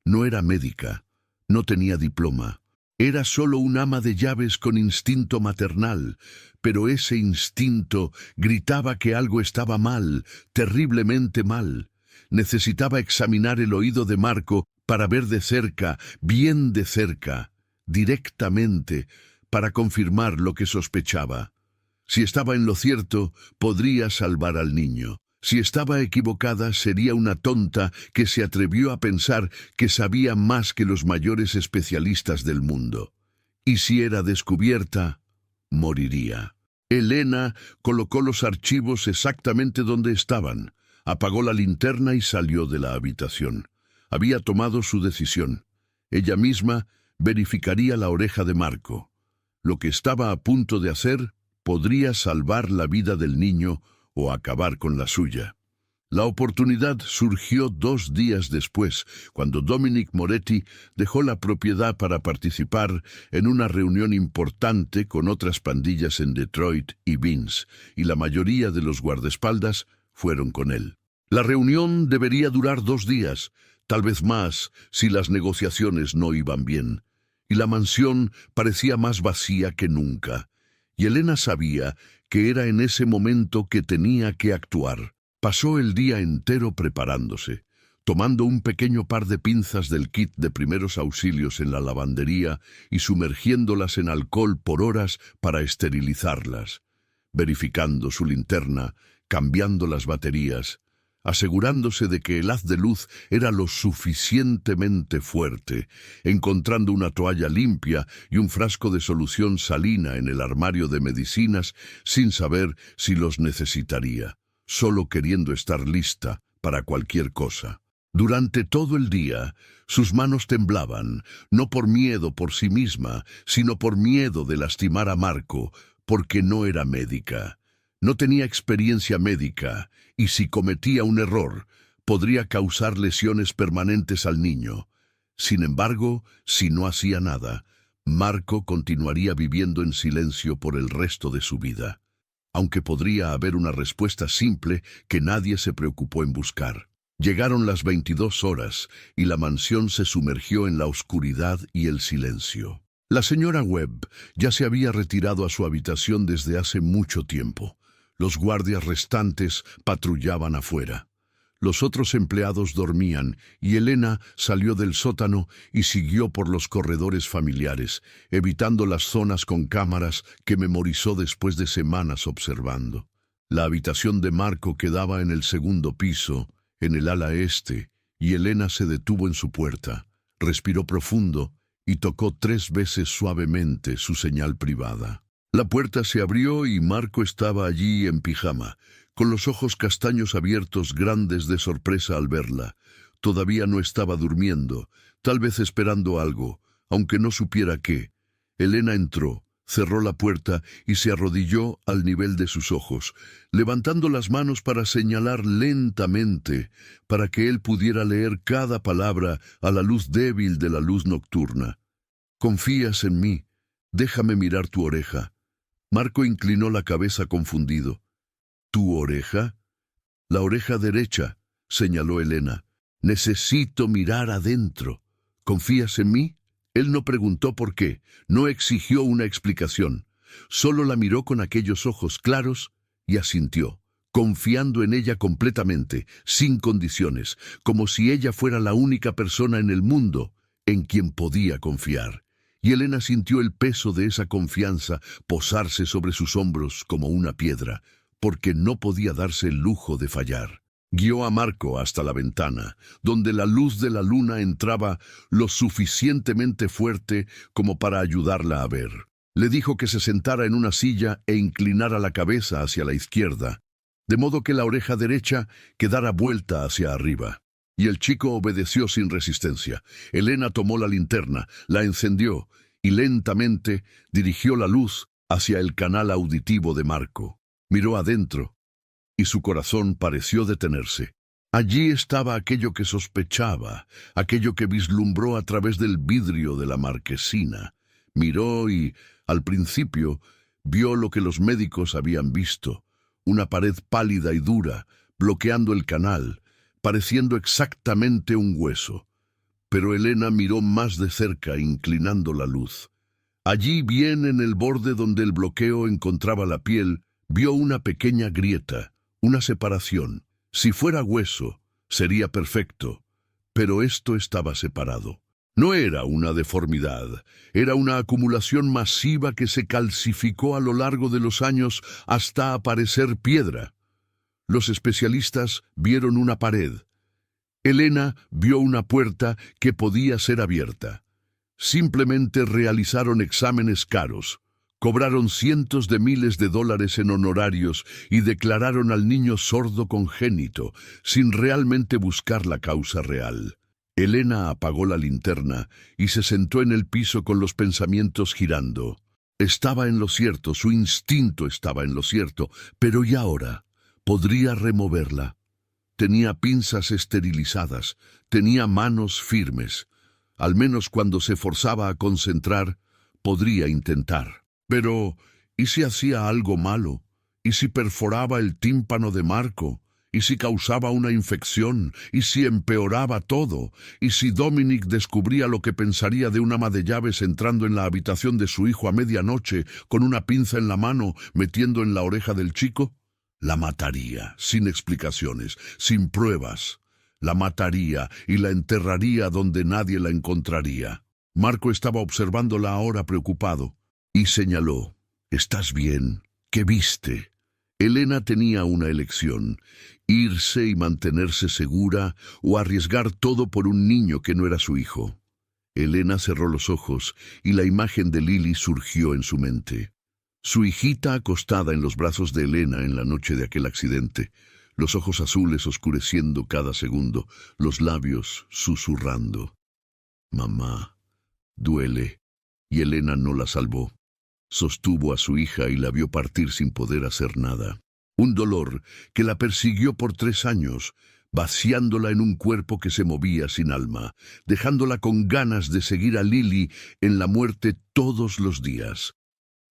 Speaker 1: No era médica, no tenía diploma. Era solo un ama de llaves con instinto maternal, pero ese instinto gritaba que algo estaba mal, terriblemente mal. Necesitaba examinar el oído de Marco para ver de cerca, bien de cerca, directamente, para confirmar lo que sospechaba. Si estaba en lo cierto, podría salvar al niño. Si estaba equivocada, sería una tonta que se atrevió a pensar que sabía más que los mayores especialistas del mundo. Y si era descubierta, moriría. Elena colocó los archivos exactamente donde estaban, apagó la linterna y salió de la habitación. Había tomado su decisión. Ella misma verificaría la oreja de Marco. Lo que estaba a punto de hacer podría salvar la vida del niño o acabar con la suya. La oportunidad surgió 2 días después, cuando Dominic Moretti dejó la propiedad para participar en una reunión importante con otras pandillas en Detroit y Vince, y la mayoría de los guardaespaldas fueron con él. La reunión debería durar 2 días, tal vez más si las negociaciones no iban bien, y la mansión parecía más vacía que nunca. Y Elena sabía que era en ese momento que tenía que actuar. Pasó el día entero preparándose, tomando un pequeño par de pinzas del kit de primeros auxilios en la lavandería y sumergiéndolas en alcohol por horas para esterilizarlas, verificando su linterna, cambiando las baterías, asegurándose de que el haz de luz era lo suficientemente fuerte, encontrando una toalla limpia y un frasco de solución salina en el armario de medicinas sin saber si los necesitaría, solo queriendo estar lista para cualquier cosa. Durante todo el día, sus manos temblaban, no por miedo por sí misma, sino por miedo de lastimar a Marco, porque no era médica. No tenía experiencia médica, y si cometía un error, podría causar lesiones permanentes al niño. Sin embargo, si no hacía nada, Marco continuaría viviendo en silencio por el resto de su vida, aunque podría haber una respuesta simple que nadie se preocupó en buscar. Llegaron las 22 horas, y la mansión se sumergió en la oscuridad y el silencio. La señora Webb ya se había retirado a su habitación desde hace mucho tiempo. Los guardias restantes patrullaban afuera. Los otros empleados dormían y Elena salió del sótano y siguió por los corredores familiares, evitando las zonas con cámaras que memorizó después de semanas observando. La habitación de Marco quedaba en el 2º piso, en el ala este, y Elena se detuvo en su puerta, respiró profundo y tocó 3 veces suavemente su señal privada. La puerta se abrió y Marco estaba allí en pijama, con los ojos castaños abiertos grandes de sorpresa al verla. Todavía no estaba durmiendo, tal vez esperando algo, aunque no supiera qué. Elena entró, cerró la puerta y se arrodilló al nivel de sus ojos, levantando las manos para señalar lentamente, para que él pudiera leer cada palabra a la luz débil de la luz nocturna. «¿Confías en mí? Déjame mirar tu oreja». Marco inclinó la cabeza confundido. «¿Tu oreja?» «La oreja derecha», señaló Elena. «Necesito mirar adentro. ¿Confías en mí?» Él no preguntó por qué, no exigió una explicación. Solo la miró con aquellos ojos claros y asintió, confiando en ella completamente, sin condiciones, como si ella fuera la única persona en el mundo en quien podía confiar. Y Elena sintió el peso de esa confianza posarse sobre sus hombros como una piedra, porque no podía darse el lujo de fallar. Guió a Marco hasta la ventana, donde la luz de la luna entraba lo suficientemente fuerte como para ayudarla a ver. Le dijo que se sentara en una silla e inclinara la cabeza hacia la izquierda, de modo que la oreja derecha quedara vuelta hacia arriba. Y el chico obedeció sin resistencia. Elena tomó la linterna, la encendió y lentamente dirigió la luz hacia el canal auditivo de Marco. Miró adentro y su corazón pareció detenerse. Allí estaba aquello que sospechaba, aquello que vislumbró a través del vidrio de la marquesina. Miró y, al principio, vio lo que los médicos habían visto, una pared pálida y dura, bloqueando el canal, pareciendo exactamente un hueso. Pero Elena miró más de cerca, inclinando la luz. Allí, bien en el borde donde el bloqueo encontraba la piel, vio una pequeña grieta, una separación. Si fuera hueso, sería perfecto, pero esto estaba separado. No era una deformidad, era una acumulación masiva que se calcificó a lo largo de los años hasta aparecer piedra. Los especialistas vieron una pared. Elena vio una puerta que podía ser abierta. Simplemente realizaron exámenes caros, cobraron cientos de miles de dólares en honorarios y declararon al niño sordo congénito, sin realmente buscar la causa real. Elena apagó la linterna y se sentó en el piso con los pensamientos girando. Estaba en lo cierto, su instinto estaba en lo cierto, pero ¿y ahora? ¿Podría removerla? Tenía pinzas esterilizadas, tenía manos firmes. Al menos cuando se forzaba a concentrar, podría intentar. Pero, ¿y si hacía algo malo? ¿Y si perforaba el tímpano de Marco? ¿Y si causaba una infección? ¿Y si empeoraba todo? ¿Y si Dominic descubría lo que pensaría de un ama de llaves entrando en la habitación de su hijo a medianoche con una pinza en la mano, metiendo en la oreja del chico? La mataría, sin explicaciones, sin pruebas. La mataría y la enterraría donde nadie la encontraría. Marco estaba observándola ahora preocupado y señaló: «¿Estás bien? ¿Qué viste?» Elena tenía una elección: irse y mantenerse segura o arriesgar todo por un niño que no era su hijo. Elena cerró los ojos y la imagen de Lily surgió en su mente. Su hijita acostada en los brazos de Elena en la noche de aquel accidente, los ojos azules oscureciendo cada segundo, los labios susurrando. «Mamá, duele», y Elena no la salvó. Sostuvo a su hija y la vio partir sin poder hacer nada. Un dolor que la persiguió por 3 años, vaciándola en un cuerpo que se movía sin alma, dejándola con ganas de seguir a Lily en la muerte todos los días.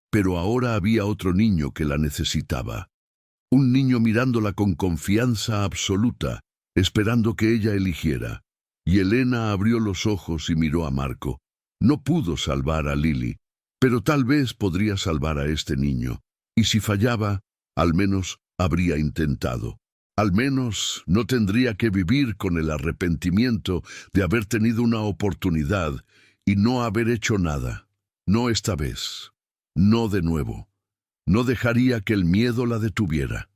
Speaker 1: Pero ahora había otro niño que la necesitaba. Un niño mirándola con confianza absoluta, esperando que ella eligiera. Y Elena abrió los ojos y miró a Marco. No pudo salvar a Lily, pero tal vez podría salvar a este niño. Y si fallaba, al menos habría intentado. Al menos no tendría que vivir con el arrepentimiento de haber tenido una oportunidad y no haber hecho nada. No esta vez. No de nuevo. No dejaría que el miedo la detuviera.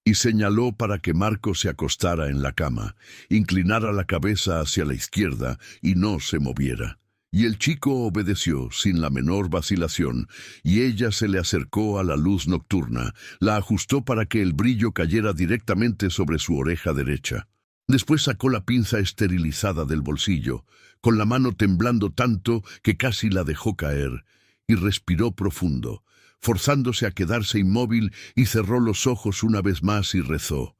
Speaker 1: Y señaló para que Marco se acostara en la cama, inclinara la cabeza hacia la izquierda y no se moviera. Y el chico obedeció sin la menor vacilación, y ella se le acercó a la luz nocturna, la ajustó para que el brillo cayera directamente sobre su oreja derecha. Después sacó la pinza esterilizada del bolsillo, con la mano temblando tanto que casi la dejó caer, y respiró profundo, forzándose a quedarse inmóvil, y cerró los ojos una vez más y rezó: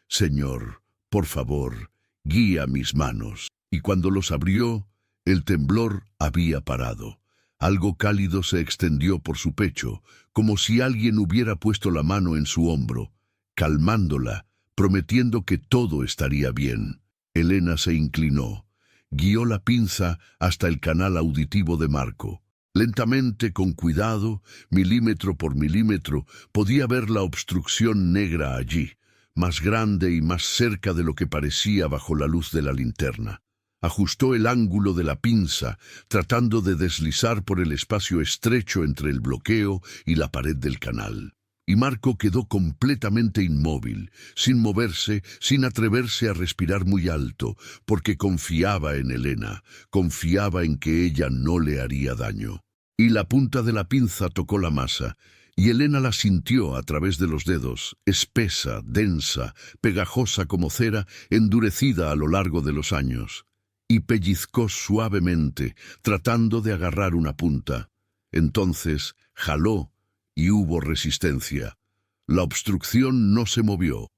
Speaker 1: «Señor, por favor, guía mis manos». Y cuando los abrió, el temblor había parado. Algo cálido se extendió por su pecho, como si alguien hubiera puesto la mano en su hombro, calmándola, prometiendo que todo estaría bien. Elena se inclinó, guió la pinza hasta el canal auditivo de Marco. Lentamente, con cuidado, milímetro por milímetro, podía ver la obstrucción negra allí, más grande y más cerca de lo que parecía bajo la luz de la linterna. Ajustó el ángulo de la pinza, tratando de deslizar por el espacio estrecho entre el bloqueo y la pared del canal. y Marco quedó completamente inmóvil, sin moverse, sin atreverse a respirar muy alto, porque confiaba en Elena, confiaba en que ella no le haría daño. Y la punta de la pinza tocó la masa, y Elena la sintió a través de los dedos, espesa, densa, pegajosa como cera, endurecida a lo largo de los años. Y pellizcó suavemente, tratando de agarrar una punta. Entonces jaló, y hubo resistencia. La obstrucción no se movió.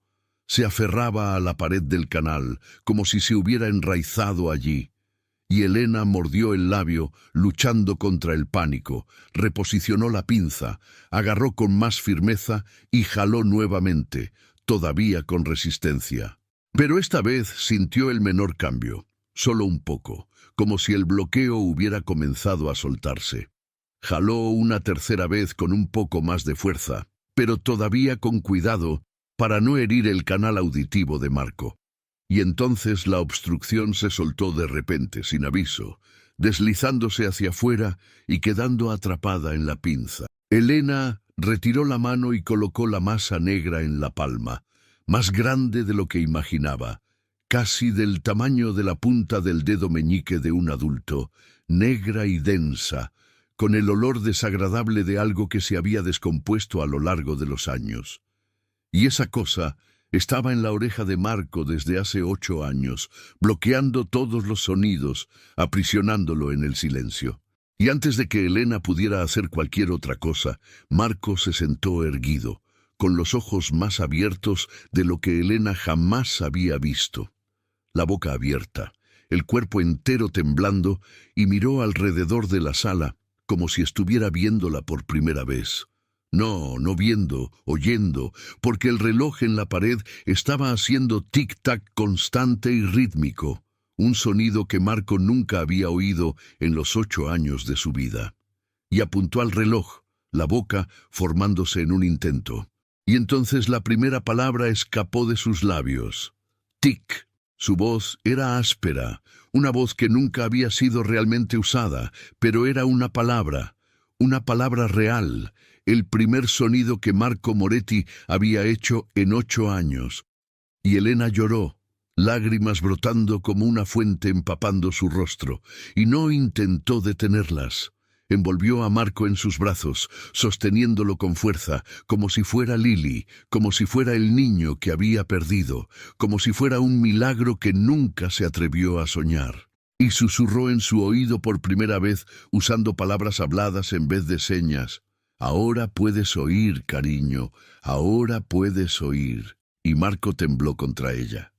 Speaker 1: Se aferraba a la pared del canal, como si se hubiera enraizado allí. Y Elena mordió el labio, luchando contra el pánico, reposicionó la pinza, agarró con más firmeza y jaló nuevamente, todavía con resistencia. Pero esta vez sintió el menor cambio, solo un poco, como si el bloqueo hubiera comenzado a soltarse. Jaló una tercera vez con un poco más de fuerza, pero todavía con cuidado para no herir el canal auditivo de Marco. Y entonces la obstrucción se soltó de repente, sin aviso, deslizándose hacia afuera y quedando atrapada en la pinza. Elena retiró la mano y colocó la masa negra en la palma, más grande de lo que imaginaba, casi del tamaño de la punta del dedo meñique de un adulto, negra y densa, con el olor desagradable de algo que se había descompuesto a lo largo de los años. Y esa cosa estaba en la oreja de Marco desde hace 8 años, bloqueando todos los sonidos, aprisionándolo en el silencio. Y antes de que Elena pudiera hacer cualquier otra cosa, Marco se sentó erguido, con los ojos más abiertos de lo que Elena jamás había visto. La boca abierta, el cuerpo entero temblando, y miró alrededor de la sala, como si estuviera viéndola por primera vez. No viendo, oyendo, porque el reloj en la pared estaba haciendo tic-tac constante y rítmico, un sonido que Marco nunca había oído en los 8 años de su vida. Y apuntó al reloj, la boca formándose en un intento. Y entonces la primera palabra escapó de sus labios. Tic. Su voz era áspera, una voz que nunca había sido realmente usada, pero era una palabra real, el primer sonido que Marco Moretti había hecho en 8 años. Y Elena lloró, lágrimas brotando como una fuente empapando su rostro, y no intentó detenerlas. Envolvió a Marco en sus brazos, sosteniéndolo con fuerza, como si fuera Lily, como si fuera el niño que había perdido, como si fuera un milagro que nunca se atrevió a soñar. Y susurró en su oído por primera vez, usando palabras habladas en vez de señas. «Ahora puedes oír, cariño, ahora puedes oír». Y Marco tembló contra ella.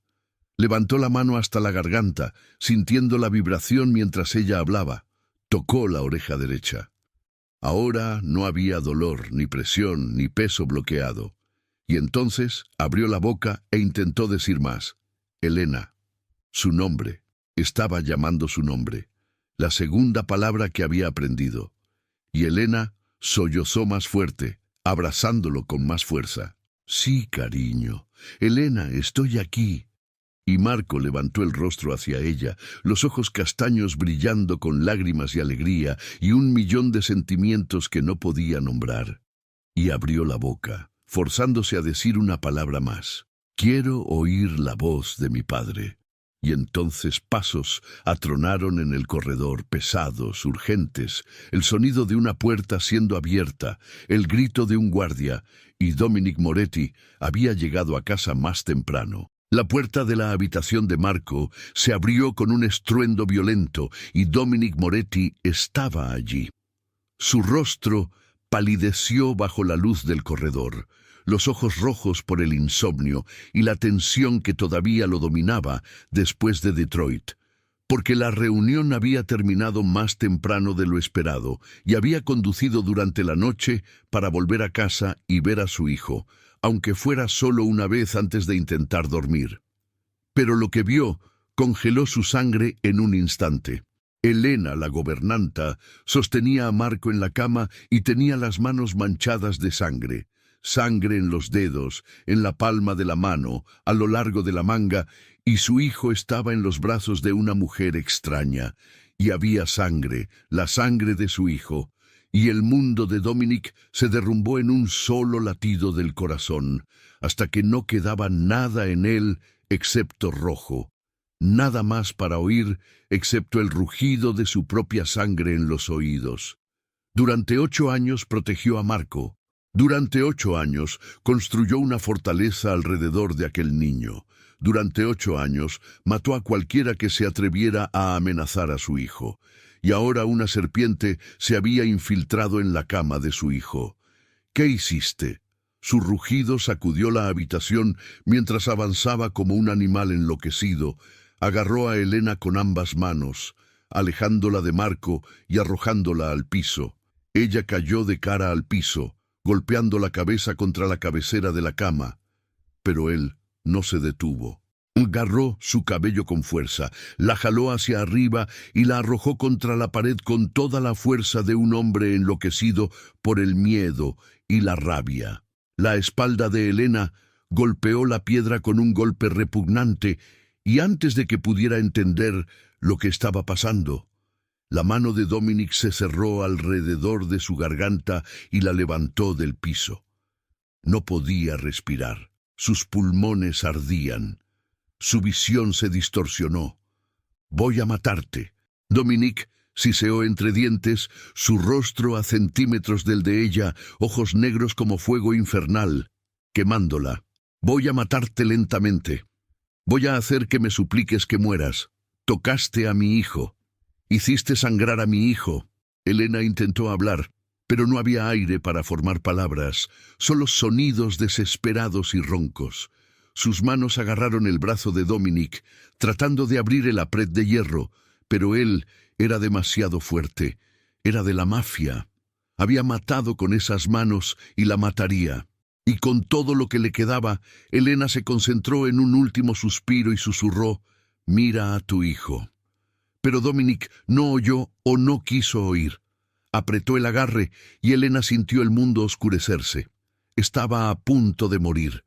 Speaker 1: Levantó la mano hasta la garganta, sintiendo la vibración mientras ella hablaba. Tocó la oreja derecha. Ahora no había dolor, ni presión, ni peso bloqueado. Y entonces abrió la boca e intentó decir más. Elena. Su nombre. Estaba llamando su nombre. La segunda palabra que había aprendido. Y Elena sollozó más fuerte, abrazándolo con más fuerza. Sí, cariño. Elena, estoy aquí. Y Marco levantó el rostro hacia ella, los ojos castaños brillando con lágrimas y alegría y 1.000.000 de sentimientos que no podía nombrar. Y abrió la boca, forzándose a decir una palabra más. Quiero oír la voz de mi padre. Y entonces pasos atronaron en el corredor, pesados, urgentes, el sonido de una puerta siendo abierta, el grito de un guardia, y Dominic Moretti había llegado a casa más temprano. La puerta de la habitación de Marco se abrió con un estruendo violento y Dominic Moretti estaba allí. Su rostro palideció bajo la luz del corredor, los ojos rojos por el insomnio y la tensión que todavía lo dominaba después de Detroit, porque la reunión había terminado más temprano de lo esperado y había conducido durante la noche para volver a casa y ver a su hijo, aunque fuera solo una vez antes de intentar dormir. Pero lo que vio congeló su sangre en un instante. Elena, la gobernanta, sostenía a Marco en la cama y tenía las manos manchadas de sangre. Sangre en los dedos, en la palma de la mano, a lo largo de la manga, y su hijo estaba en los brazos de una mujer extraña. Y había sangre, la sangre de su hijo, y el mundo de Dominic se derrumbó en un solo latido del corazón, hasta que no quedaba nada en él excepto rojo, nada más para oír excepto el rugido de su propia sangre en los oídos. Durante 8 años protegió a Marco. Durante 8 años construyó una fortaleza alrededor de aquel niño. Durante 8 años mató a cualquiera que se atreviera a amenazar a su hijo. Y ahora una serpiente se había infiltrado en la cama de su hijo. ¿Qué hiciste? Su rugido sacudió la habitación mientras avanzaba como un animal enloquecido. Agarró a Elena con ambas manos, alejándola de Marco y arrojándola al piso. Ella cayó de cara al piso, golpeando la cabeza contra la cabecera de la cama. Pero él no se detuvo. Agarró su cabello con fuerza, la jaló hacia arriba y la arrojó contra la pared con toda la fuerza de un hombre enloquecido por el miedo y la rabia. La espalda de Elena golpeó la piedra con un golpe repugnante y antes de que pudiera entender lo que estaba pasando, la mano de Dominic se cerró alrededor de su garganta y la levantó del piso. No podía respirar. Sus pulmones ardían. Su visión se distorsionó. «Voy a matarte». Dominic siseó entre dientes, su rostro a centímetros del de ella, ojos negros como fuego infernal, quemándola. «Voy a matarte lentamente. Voy a hacer que me supliques que mueras. Tocaste a mi hijo. Hiciste sangrar a mi hijo». Elena intentó hablar, pero no había aire para formar palabras, solo sonidos desesperados y roncos. Sus manos agarraron el brazo de Dominic, tratando de abrir el apret de hierro, pero él era demasiado fuerte. Era de la mafia. Había matado con esas manos y la mataría. Y con todo lo que le quedaba, Elena se concentró en un último suspiro y susurró: «Mira a tu hijo». Pero Dominic no oyó o no quiso oír. Apretó el agarre y Elena sintió el mundo oscurecerse. Estaba a punto de morir.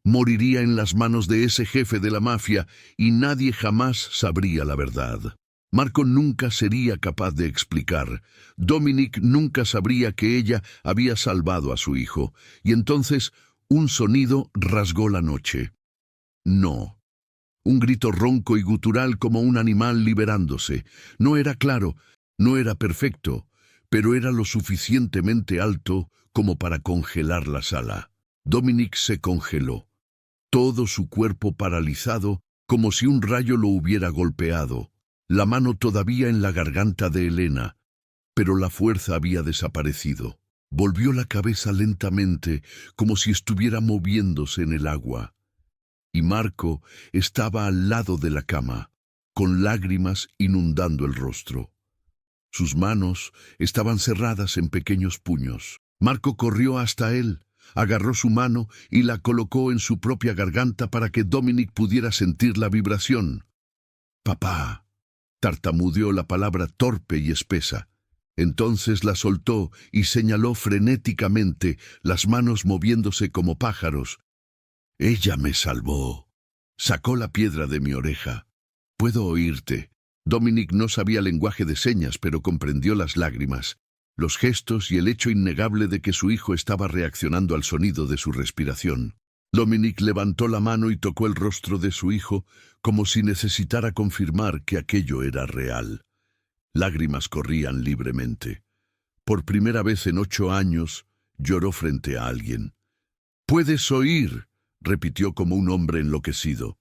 Speaker 1: Moriría en las manos de ese jefe de la mafia y nadie jamás sabría la verdad. Marco nunca sería capaz de explicar. Dominic nunca sabría que ella había salvado a su hijo. Y entonces un sonido rasgó la noche. No. Un grito ronco y gutural como un animal liberándose. No era claro, no era perfecto, pero era lo suficientemente alto como para congelar la sala. Dominic se congeló. Todo su cuerpo paralizado, como si un rayo lo hubiera golpeado, la mano todavía en la garganta de Elena, pero la fuerza había desaparecido. Volvió la cabeza lentamente, como si estuviera moviéndose en el agua. Y Marco estaba al lado de la cama, con lágrimas inundando el rostro. Sus manos estaban cerradas en pequeños puños. Marco corrió hasta él, agarró su mano y la colocó en su propia garganta para que Dominic pudiera sentir la vibración. «Papá», tartamudeó la palabra torpe y espesa. Entonces la soltó y señaló frenéticamente, las manos moviéndose como pájaros. «Ella me salvó». Sacó la piedra de mi oreja. «Puedo oírte». Dominic no sabía lenguaje de señas, pero comprendió las lágrimas, los gestos y el hecho innegable de que su hijo estaba reaccionando al sonido de su respiración. Dominic levantó la mano y tocó el rostro de su hijo como si necesitara confirmar que aquello era real. Lágrimas corrían libremente. Por primera vez en 8 años, lloró frente a alguien. «¿Puedes oír?», repitió como un hombre enloquecido.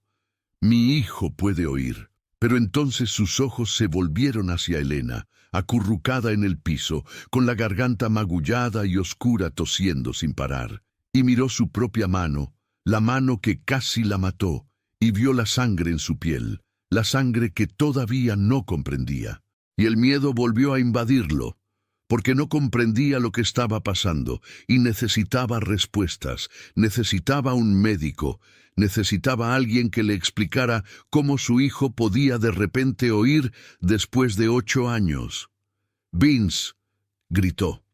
Speaker 1: «Mi hijo puede oír». Pero entonces sus ojos se volvieron hacia Elena, acurrucada en el piso, con la garganta magullada y oscura, tosiendo sin parar. Y miró su propia mano, la mano que casi la mató, y vio la sangre en su piel, la sangre que todavía no comprendía. Y el miedo volvió a invadirlo, porque no comprendía lo que estaba pasando, y necesitaba respuestas, necesitaba un médico, necesitaba a alguien que le explicara cómo su hijo podía de repente oír después de 8 años. «Vince», gritó,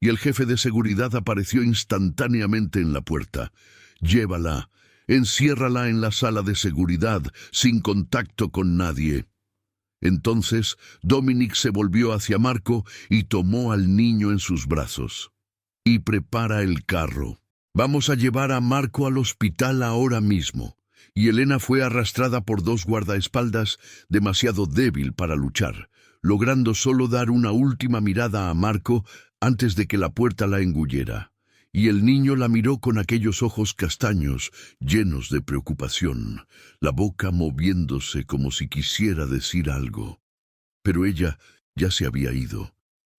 Speaker 1: y el jefe de seguridad apareció instantáneamente en la puerta. «Llévala, enciérrala en la sala de seguridad, sin contacto con nadie». Entonces Dominic se volvió hacia Marco y tomó al niño en sus brazos. Y prepara el carro. Vamos a llevar a Marco al hospital ahora mismo. Y Elena fue arrastrada por dos guardaespaldas demasiado débil para luchar, logrando solo dar una última mirada a Marco antes de que la puerta la engullera. Y el niño la miró con aquellos ojos castaños, llenos de preocupación, la boca moviéndose como si quisiera decir algo. Pero ella ya se había ido.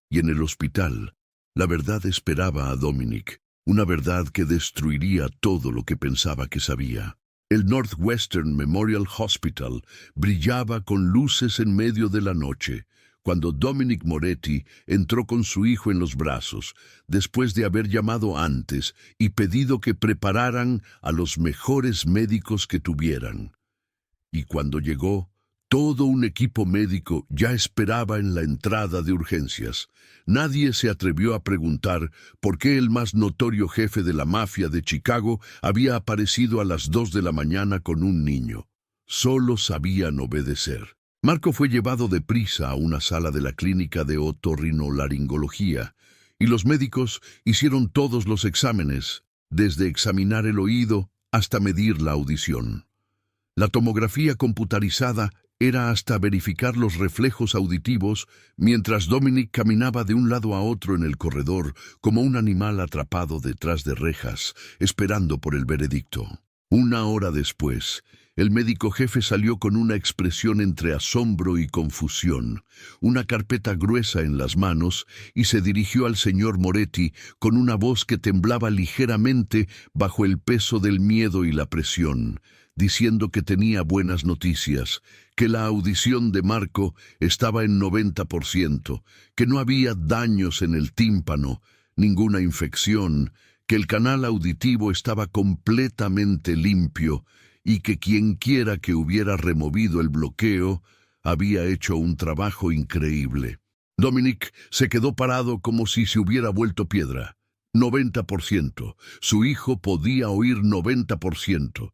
Speaker 1: Y en el hospital, la verdad esperaba a Dominic, una verdad que destruiría todo lo que pensaba que sabía. El Northwestern Memorial Hospital brillaba con luces en medio de la noche, cuando Dominic Moretti entró con su hijo en los brazos, después de haber llamado antes y pedido que prepararan a los mejores médicos que tuvieran. Y cuando llegó, todo un equipo médico ya esperaba en la entrada de urgencias. Nadie se atrevió a preguntar por qué el más notorio jefe de la mafia de Chicago había aparecido a las 2 de la mañana con un niño. Solo sabían obedecer. Marco fue llevado deprisa a una sala de la clínica de otorrinolaringología, y los médicos hicieron todos los exámenes, desde examinar el oído hasta medir la audición. La tomografía computarizada era hasta verificar los reflejos auditivos mientras Dominic caminaba de un lado a otro en el corredor como un animal atrapado detrás de rejas, esperando por el veredicto. Una hora después, el médico jefe salió con una expresión entre asombro y confusión, una carpeta gruesa en las manos, y se dirigió al señor Moretti con una voz que temblaba ligeramente bajo el peso del miedo y la presión, diciendo que tenía buenas noticias, que la audición de Marco estaba en 90%, que no había daños en el tímpano, ninguna infección, que el canal auditivo estaba completamente limpio y que quienquiera que hubiera removido el bloqueo había hecho un trabajo increíble. Dominic se quedó parado como si se hubiera vuelto piedra. 90%. Su hijo podía oír 90%.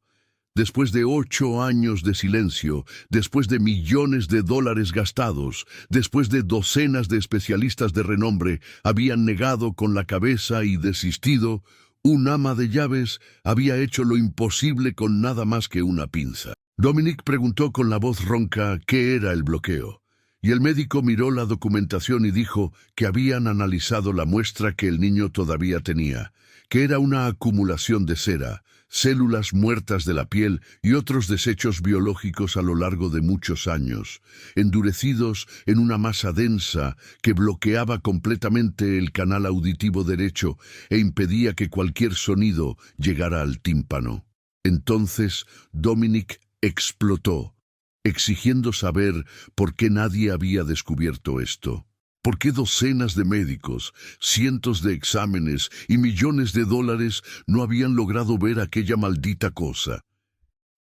Speaker 1: Después de 8 años de silencio, después de millones de dólares gastados, después de docenas de especialistas de renombre habían negado con la cabeza y desistido, un ama de llaves había hecho lo imposible con nada más que una pinza. Dominic preguntó con la voz ronca qué era el bloqueo, y el médico miró la documentación y dijo que habían analizado la muestra que el niño todavía tenía, que era una acumulación de cera, células muertas de la piel y otros desechos biológicos a lo largo de muchos años, endurecidos en una masa densa que bloqueaba completamente el canal auditivo derecho e impedía que cualquier sonido llegara al tímpano. Entonces Dominic explotó, exigiendo saber por qué nadie había descubierto esto. ¿Por qué docenas de médicos, cientos de exámenes y millones de dólares no habían logrado ver aquella maldita cosa?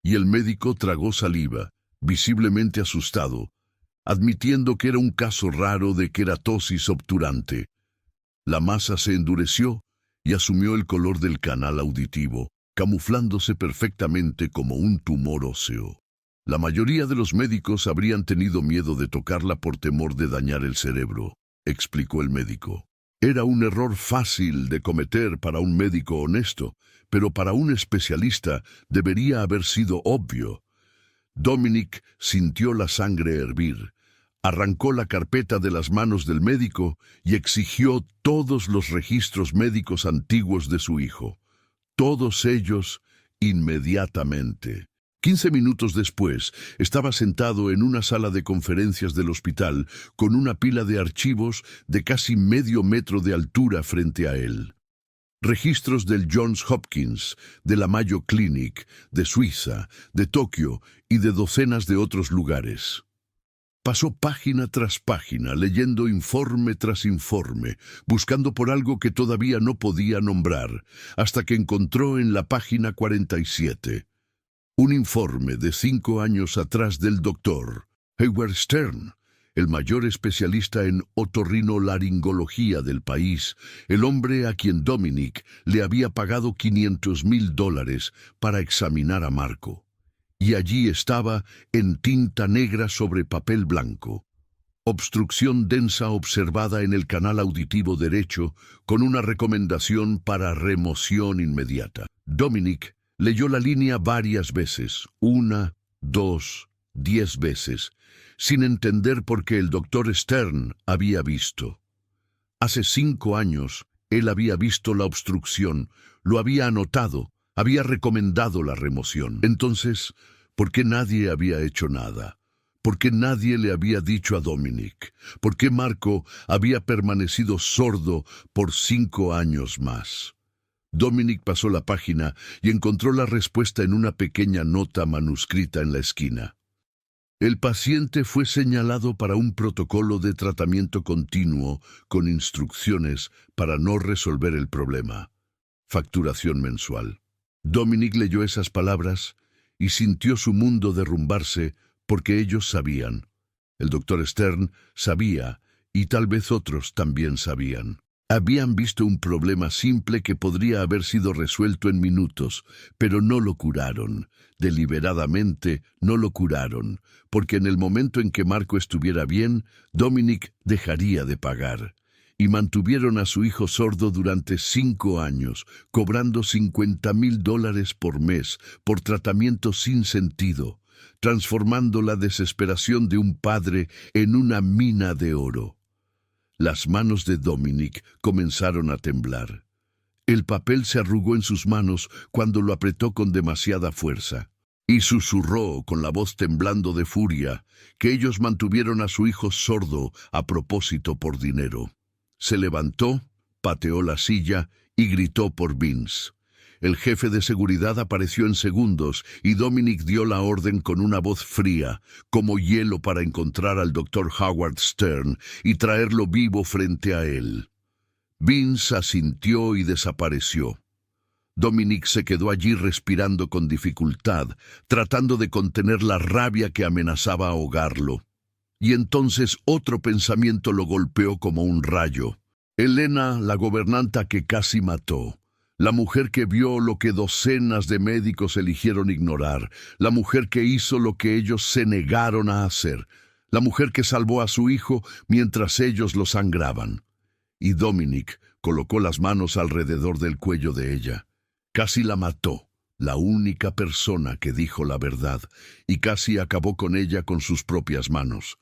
Speaker 1: Y el médico tragó saliva, visiblemente asustado, admitiendo que era un caso raro de queratosis obturante. La masa se endureció y asumió el color del canal auditivo, camuflándose perfectamente como un tumor óseo. La mayoría de los médicos habrían tenido miedo de tocarla por temor de dañar el cerebro, explicó el médico. Era un error fácil de cometer para un médico honesto, pero para un especialista debería haber sido obvio. Dominic sintió la sangre hervir, arrancó la carpeta de las manos del médico y exigió todos los registros médicos antiguos de su hijo. Todos ellos inmediatamente. 15 minutos después, estaba sentado en una sala de conferencias del hospital con una pila de archivos de casi medio metro de altura frente a él. Registros del Johns Hopkins, de la Mayo Clinic, de Suiza, de Tokio y de docenas de otros lugares. Pasó página tras página, leyendo informe tras informe, buscando por algo que todavía no podía nombrar, hasta que encontró en la página 47 un informe de 5 años atrás del doctor Howard Stern, el mayor especialista en otorrinolaringología del país, el hombre a quien Dominic le había pagado $500,000 para examinar a Marco. y allí estaba en tinta negra sobre papel blanco. Obstrucción densa observada en el canal auditivo derecho con una recomendación para remoción inmediata. Dominic leyó la línea varias veces, 1, 2, 10 veces, sin entender por qué el doctor Stern había visto. Hace 5 años, él había visto la obstrucción, lo había anotado, había recomendado la remoción. Entonces, ¿por qué nadie había hecho nada? ¿Por qué nadie le había dicho a Dominic? ¿Por qué Marco había permanecido sordo por 5 años más? Dominic pasó la página y encontró la respuesta en una pequeña nota manuscrita en la esquina. El paciente fue señalado para un protocolo de tratamiento continuo con instrucciones para no resolver el problema. Facturación mensual. Dominic leyó esas palabras y sintió su mundo derrumbarse porque ellos sabían. El doctor Stern sabía y tal vez otros también sabían. Habían visto un problema simple que podría haber sido resuelto en minutos, pero no lo curaron. Deliberadamente no lo curaron, porque en el momento en que Marco estuviera bien, Dominic dejaría de pagar. Y mantuvieron a su hijo sordo durante 5 años, cobrando $50,000 por mes por tratamiento sin sentido, transformando la desesperación de un padre en una mina de oro. Las manos de Dominic comenzaron a temblar. El papel se arrugó en sus manos cuando lo apretó con demasiada fuerza, y susurró con la voz temblando de furia que ellos mantuvieron a su hijo sordo a propósito por dinero. Se levantó, pateó la silla y gritó por Vince. El jefe de seguridad apareció en segundos y Dominic dio la orden con una voz fría, como hielo, para encontrar al doctor Howard Stern y traerlo vivo frente a él. Vince asintió y desapareció. Dominic se quedó allí respirando con dificultad, tratando de contener la rabia que amenazaba ahogarlo. Y entonces otro pensamiento lo golpeó como un rayo. Elena, la gobernanta que casi mató. La mujer que vio lo que docenas de médicos eligieron ignorar. La mujer que hizo lo que ellos se negaron a hacer. La mujer que salvó a su hijo mientras ellos lo sangraban. Y Dominic colocó las manos alrededor del cuello de ella. Casi la mató, la única persona que dijo la verdad, y casi acabó con ella con sus propias manos.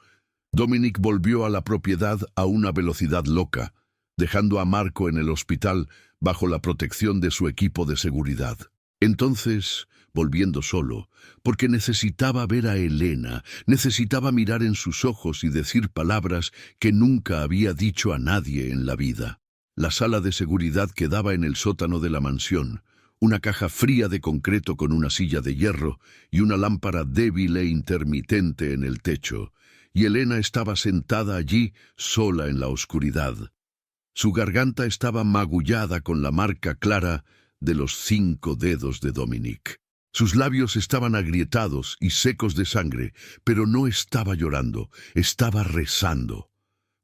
Speaker 1: Dominic volvió a la propiedad a una velocidad loca, dejando a Marco en el hospital bajo la protección de su equipo de seguridad. Entonces, volviendo solo, porque necesitaba ver a Elena, necesitaba mirar en sus ojos y decir palabras que nunca había dicho a nadie en la vida. La sala de seguridad quedaba en el sótano de la mansión, una caja fría de concreto con una silla de hierro y una lámpara débil e intermitente en el techo, y Elena estaba sentada allí sola en la oscuridad. Su garganta estaba magullada con la marca clara de los 5 dedos de Dominic. Sus labios estaban agrietados y secos de sangre, pero no estaba llorando, estaba rezando.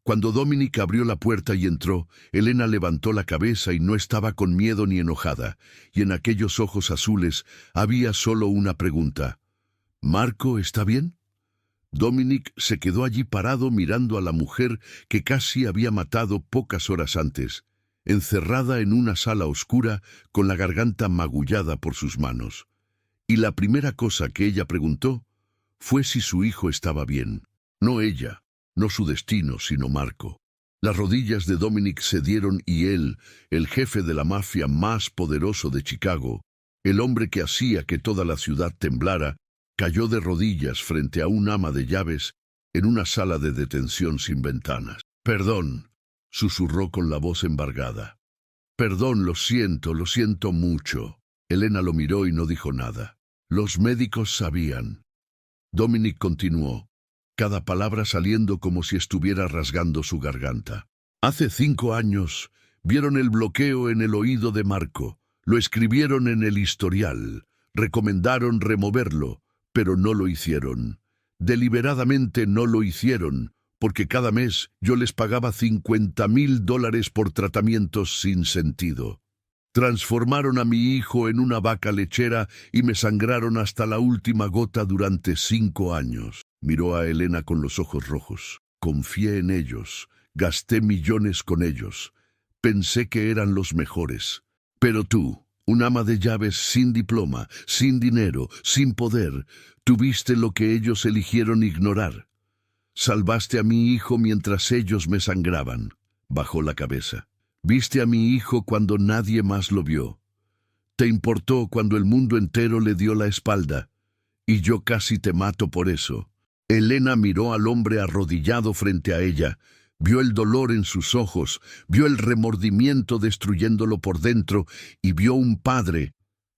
Speaker 1: Cuando Dominic abrió la puerta y entró, Elena levantó la cabeza y no estaba con miedo ni enojada, y en aquellos ojos azules había solo una pregunta. ¿Marco está bien? Dominic se quedó allí parado mirando a la mujer que casi había matado pocas horas antes, encerrada en una sala oscura con la garganta magullada por sus manos. Y la primera cosa que ella preguntó fue si su hijo estaba bien. No ella, no su destino, sino Marco. Las rodillas de Dominic cedieron y él, el jefe de la mafia más poderoso de Chicago, el hombre que hacía que toda la ciudad temblara, cayó de rodillas frente a un ama de llaves en una sala de detención sin ventanas. «Perdón», susurró con la voz embargada. «Perdón, lo siento mucho». Elena lo miró y no dijo nada. Los médicos sabían. Dominic continuó, cada palabra saliendo como si estuviera rasgando su garganta. Hace 5 años vieron el bloqueo en el oído de Marco, lo escribieron en el historial, recomendaron removerlo, pero no lo hicieron. Deliberadamente no lo hicieron, porque cada mes yo les pagaba $50,000 por tratamientos sin sentido. Transformaron a mi hijo en una vaca lechera y me sangraron hasta la última gota durante 5 años. Miró a Elena con los ojos rojos. Confié en ellos. Gasté millones con ellos. Pensé que eran los mejores. Pero tú, un ama de llaves sin diploma, sin dinero, sin poder, tuviste lo que ellos eligieron ignorar. Salvaste a mi hijo mientras ellos me sangraban. Bajó la cabeza. Viste a mi hijo cuando nadie más lo vio. Te importó cuando el mundo entero le dio la espalda. Y yo casi te mato por eso. Elena miró al hombre arrodillado frente a ella. Vio el dolor en sus ojos, vio el remordimiento destruyéndolo por dentro y vio un padre,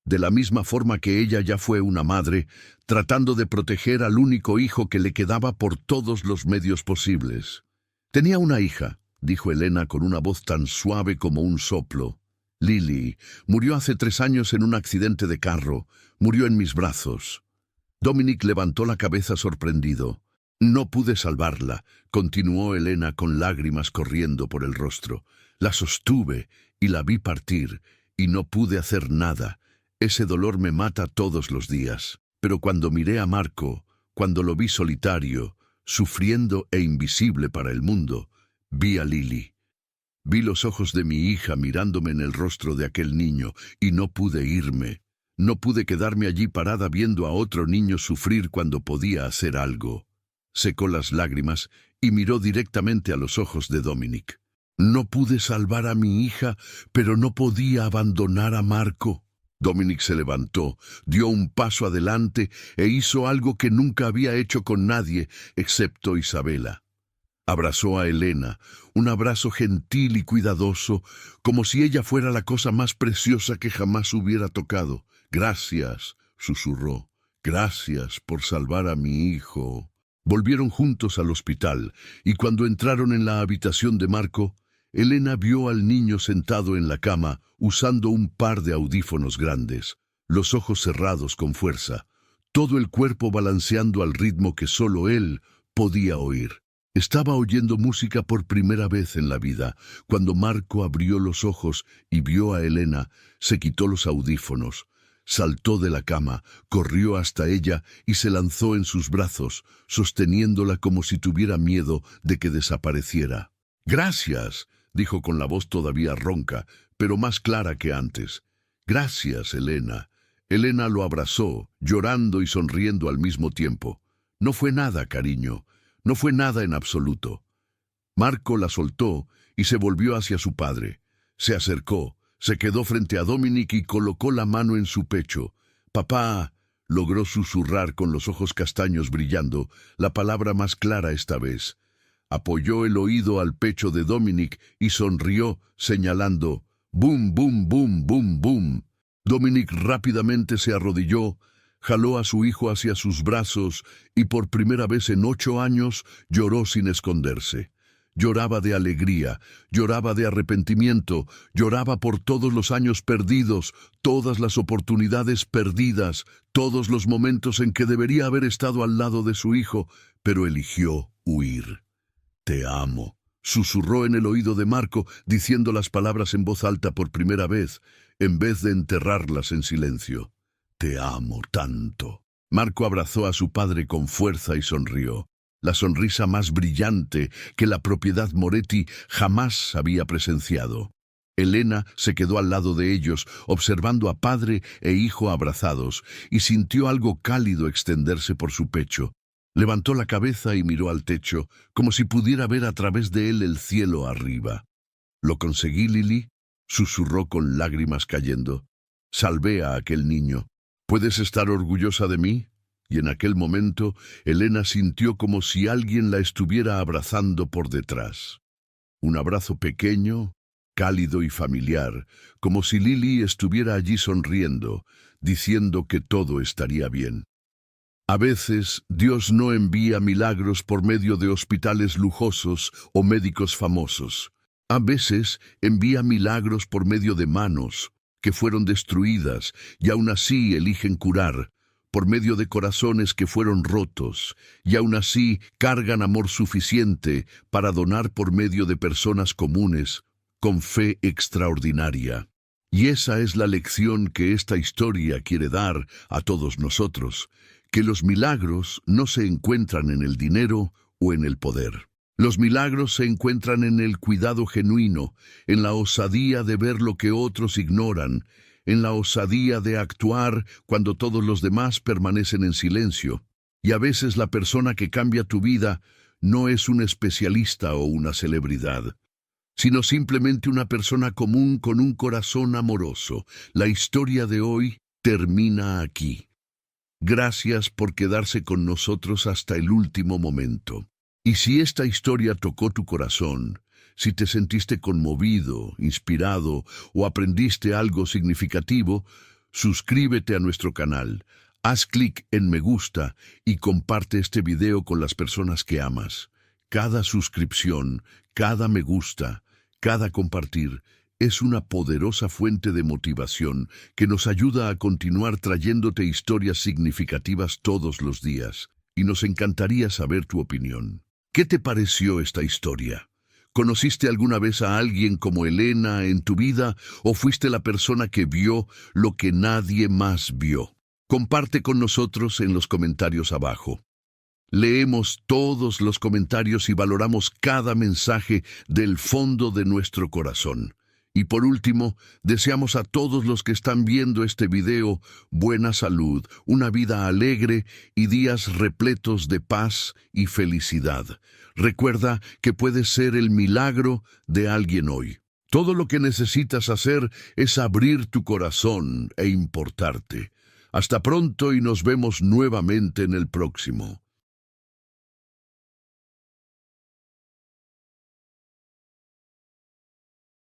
Speaker 1: de la misma forma que ella ya fue una madre, tratando de proteger al único hijo que le quedaba por todos los medios posibles. Tenía una hija, dijo Elena con una voz tan suave como un soplo. Lily murió hace 3 años en un accidente de carro, murió en mis brazos. Dominic levantó la cabeza sorprendido. No pude salvarla, continuó Elena con lágrimas corriendo por el rostro. La sostuve y la vi partir, y no pude hacer nada. Ese dolor me mata todos los días. Pero cuando miré a Marco, cuando lo vi solitario, sufriendo e invisible para el mundo, vi a Lily. Vi los ojos de mi hija mirándome en el rostro de aquel niño, y no pude irme. No pude quedarme allí parada viendo a otro niño sufrir cuando podía hacer algo. Secó las lágrimas y miró directamente a los ojos de Dominic. No pude salvar a mi hija, pero no podía abandonar a Marco. Dominic se levantó, dio un paso adelante e hizo algo que nunca había hecho con nadie, excepto Isabela. Abrazó a Elena, un abrazo gentil y cuidadoso, como si ella fuera la cosa más preciosa que jamás hubiera tocado. «Gracias», susurró, «gracias por salvar a mi hijo». Volvieron juntos al hospital, y cuando entraron en la habitación de Marco, Elena vio al niño sentado en la cama, usando un par de audífonos grandes, los ojos cerrados con fuerza, todo el cuerpo balanceando al ritmo que solo él podía oír. Estaba oyendo música por primera vez en la vida. Cuando Marco abrió los ojos y vio a Elena, se quitó los audífonos. Saltó de la cama, corrió hasta ella y se lanzó en sus brazos, sosteniéndola como si tuviera miedo de que desapareciera. «Gracias», dijo con la voz todavía ronca, pero más clara que antes. «Gracias, Elena». Elena lo abrazó, llorando y sonriendo al mismo tiempo. «No fue nada, cariño, no fue nada en absoluto». Marco la soltó y se volvió hacia su padre. Se acercó. Se quedó frente a Dominic y colocó la mano en su pecho. «Papá», logró susurrar con los ojos castaños brillando, la palabra más clara esta vez. Apoyó el oído al pecho de Dominic y sonrió, señalando «Bum, bum, bum, bum, bum». Dominic rápidamente se arrodilló, jaló a su hijo hacia sus brazos y por primera vez en 8 años lloró sin esconderse. Lloraba de alegría, lloraba de arrepentimiento, lloraba por todos los años perdidos, todas las oportunidades perdidas, todos los momentos en que debería haber estado al lado de su hijo, pero eligió huir. «Te amo», susurró en el oído de Marco, diciendo las palabras en voz alta por primera vez, en vez de enterrarlas en silencio. «Te amo tanto». Marco abrazó a su padre con fuerza y sonrió. La sonrisa más brillante que la propiedad Moretti jamás había presenciado. Elena se quedó al lado de ellos, observando a padre e hijo abrazados, y sintió algo cálido extenderse por su pecho. Levantó la cabeza y miró al techo, como si pudiera ver a través de él el cielo arriba. «¿Lo conseguí, Lily?», susurró con lágrimas cayendo. «Salvé a aquel niño. ¿Puedes estar orgullosa de mí?». Y en aquel momento, Elena sintió como si alguien la estuviera abrazando por detrás. Un abrazo pequeño, cálido y familiar, como si Lily estuviera allí sonriendo, diciendo que todo estaría bien. A veces, Dios no envía milagros por medio de hospitales lujosos o médicos famosos. A veces, envía milagros por medio de manos que fueron destruidas y aún así eligen curar, por medio de corazones que fueron rotos, y aún así cargan amor suficiente para donar por medio de personas comunes, con fe extraordinaria. Y esa es la lección que esta historia quiere dar a todos nosotros, que los milagros no se encuentran en el dinero o en el poder. Los milagros se encuentran en el cuidado genuino, en la osadía de ver lo que otros ignoran, en la osadía de actuar cuando todos los demás permanecen en silencio. Y a veces la persona que cambia tu vida no es un especialista o una celebridad, sino simplemente una persona común con un corazón amoroso. La historia de hoy termina aquí. Gracias por quedarse con nosotros hasta el último momento. Y si esta historia tocó tu corazón, si te sentiste conmovido, inspirado o aprendiste algo significativo, suscríbete a nuestro canal, haz clic en me gusta y comparte este video con las personas que amas. Cada suscripción, cada me gusta, cada compartir es una poderosa fuente de motivación que nos ayuda a continuar trayéndote historias significativas todos los días. Y nos encantaría saber tu opinión. ¿Qué te pareció esta historia? ¿Conociste alguna vez a alguien como Elena en tu vida o fuiste la persona que vio lo que nadie más vio? Comparte con nosotros en los comentarios abajo. Leemos todos los comentarios y valoramos cada mensaje del fondo de nuestro corazón. Y por último, deseamos a todos los que están viendo este video buena salud, una vida alegre y días repletos de paz y felicidad. Recuerda que puedes ser el milagro de alguien hoy. Todo lo que necesitas hacer es abrir tu corazón e importarte. Hasta pronto y nos vemos nuevamente en el próximo.